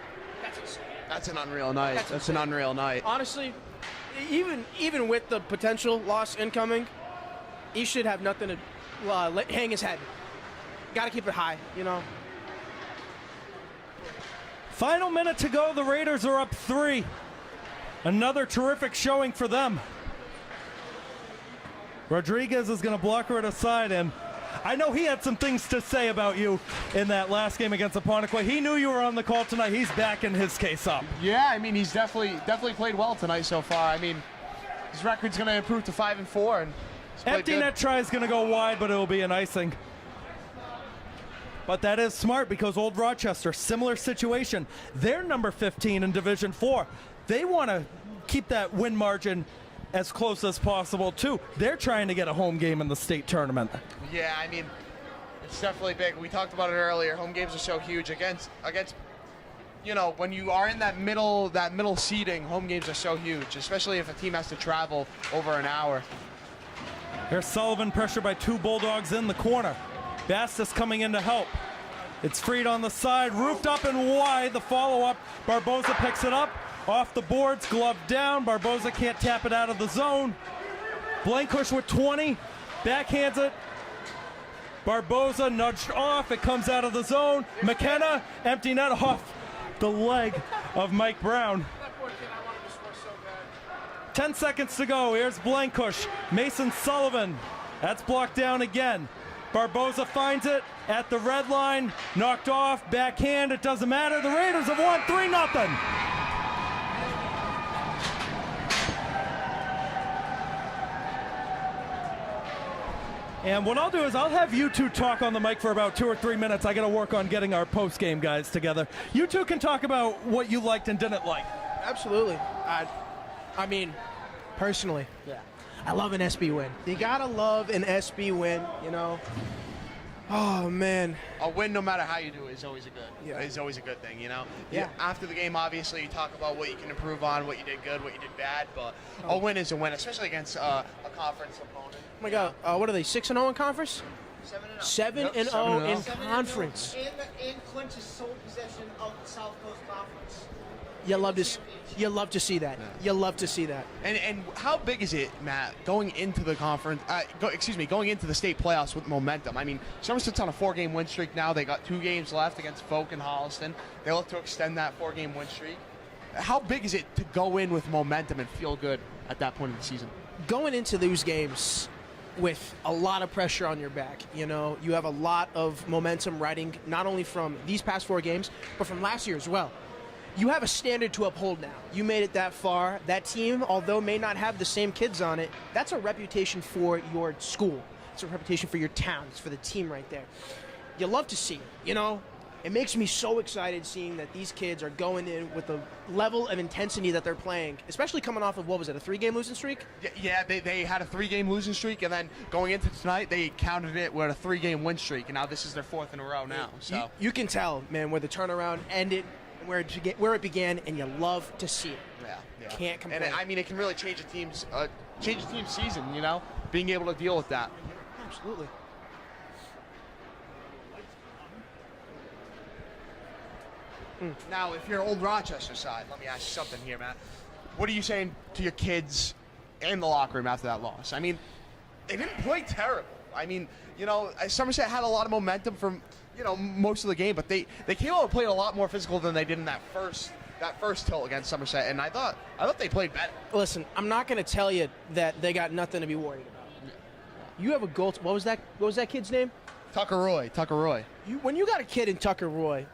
That's insane. That's an unreal night. That's That's an insane. unreal night. Honestly, even with the potential loss incoming, he should have nothing to hang his head. Got to keep it high, you know. Final minute to go. The Raiders are up 3. Another terrific showing for them. Rodriguez is going to block her aside, and I know he had some things to say about you in that last game against Apponequet. He knew you were on the call tonight. He's backing his case up. Yeah, I mean, he's definitely played well tonight so far. I mean, his record's going to improve to 5-4, and he's played Empty good. net try is going to go wide, but it'll be an icing. But that is smart because Old Rochester, similar situation. They're number 15 in Division 4. They want to keep that win margin as close as possible, too. They're trying to get a home game in the state tournament. Yeah, I mean, it's definitely big. We talked about it earlier. Home games are so huge against you know, when you are in that middle seating, home games are so huge, especially if a team has to travel over an hour. Here's Sullivan, pressure by 2 Bulldogs in the corner. Bastis coming in to help. It's freed on the side, roofed up and wide. The follow-up, Barboza picks it up. Off the boards, glove down. Barboza can't tap it out of the zone. Blankush with 20, backhands it. Barboza nudged off. It comes out of the zone. McKenna, empty net off the leg of Mike Brown. 10 seconds to go. Here's Blankush. Mason Sullivan. That's blocked down again. Barboza finds it at the red line. Knocked off. Backhand. It doesn't matter. The Raiders have won 3-0. And what I'll do is I'll have you two talk on the mic for about 2 or 3 minutes. I got to work on getting our post-game guys together. You two can talk about what you liked and didn't like. Absolutely. I mean, personally, I love an SB win. You gotta love an SB win, you know. Oh man, A win, no matter how you do it, is always Yeah. is always a good thing, you know. Yeah. After the game, obviously, you talk about what you can improve on, what you did good, what you did bad, but a win is a win, especially against a conference opponent. oh my God, what are they? 6-0 in conference? 7-0. 7-0 in 7-0. conference. And clinches sole possession of the South Coast Conference. You love to see that. You love to see that. And how big is it, Matt, going into the conference? Going into the state playoffs with momentum. I mean, Somerset's on a 4-game win streak now. They got 2 games left against Folk and Holliston. They look to extend that 4-game win streak. How big is it to go in with momentum and feel good at that point of the season? Going into those games with a lot of pressure on your back, you know, you have a lot of momentum riding not only from these past 4 games, but from last year as well. You have a standard to uphold now. You made it that far. That team, although may not have the same kids on it, that's a reputation for your school. It's a reputation for your town. It's for the team right there. You love to see it, you know? It makes me so excited seeing that these kids are going in with the level of intensity that they're playing, especially coming off of, what was it, a 3-game losing streak? Yeah, they had a 3-game losing streak, and then going into tonight, they counted it with a 3-game win streak, and now this is their 4th in a row now. So You can tell, man, where the turnaround ended, where it began, and you love to see it. yeah. Can't complain. And I mean, it can really change a team's season. You know, being able to deal with that. Absolutely. Now, if you're Old Rochester side, let me ask you something here, Matt. What are you saying to your kids in the locker room after that loss? I mean, they didn't play terrible. I mean, you know, Somerset had a lot of momentum from, you know, most of the game, but they came out and played a lot more physical than they did in that first tilt against Somerset, and I thought they played better. Listen, I'm not going to tell you that they got nothing to be worried about. You have a goal. What was that kid's name? Tucker Roy. When you got a kid in Tucker Roy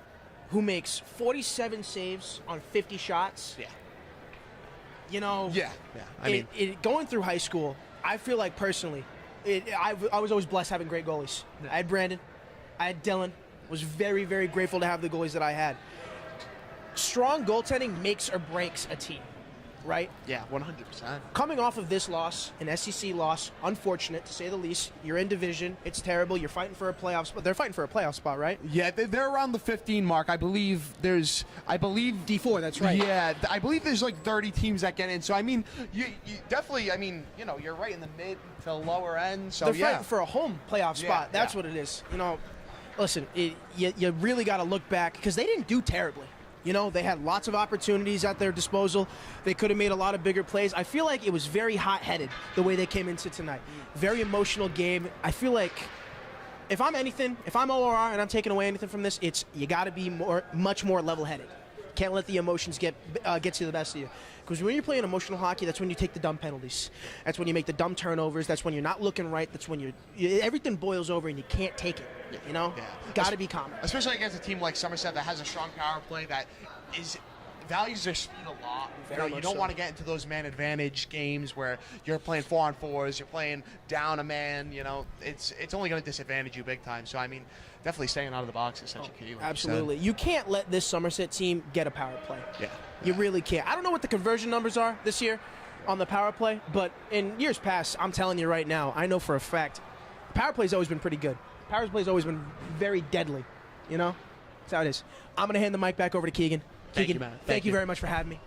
who makes 47 saves on 50 shots, Yeah. you know, Yeah. I mean, going through high school, I feel like personally, I was always blessed having great goalies. I had Brandon, I had Dylan. Was very, very grateful to have the goalies that I had. Strong goaltending makes or breaks a team, right? Yeah, 100%. Coming off of this loss, an SEC loss, unfortunate to say the least. You're in division. It's terrible. You're fighting for a playoff spot. They're fighting for a playoff spot, right? Yeah, they're around the 15 mark. I believe D4. That's right. Yeah, I believe there's like 30 teams that get in. So I mean, you definitely. I mean, you're right in the mid to lower end. So They're fighting for a home playoff spot. That's what it is. Listen, you really got to look back because they didn't do terribly. They had lots of opportunities at their disposal. They could have made a lot of bigger plays. I feel like it was very hot-headed the way they came into tonight. Very emotional game. I feel like if I'm ORR and I'm taking away anything from this, it's you got to be much more level-headed. Can't let the emotions get to the best of you. Because when you're playing emotional hockey, that's when you take the dumb penalties. That's when you make the dumb turnovers. That's when you're not looking right. That's when everything boils over and you can't take it. Got to be calm. Especially against a team like Somerset that has a strong power play that values their speed a lot. You don't want to get into those man advantage games where you're playing 4-on-4s, you're playing down a man. It's only going to disadvantage you big time. So I mean, definitely staying out of the box is such a key. Like absolutely, you can't let this Somerset team get a power play. Yeah, you really can't. I don't know what the conversion numbers are this year on the power play, but in years past, I'm telling you right now, I know for a fact, the power play's always been pretty good. Power play's always been very deadly. That's how it is. I'm going to hand the mic back over to Keegan. Thank you, man. Thank you very much for having me.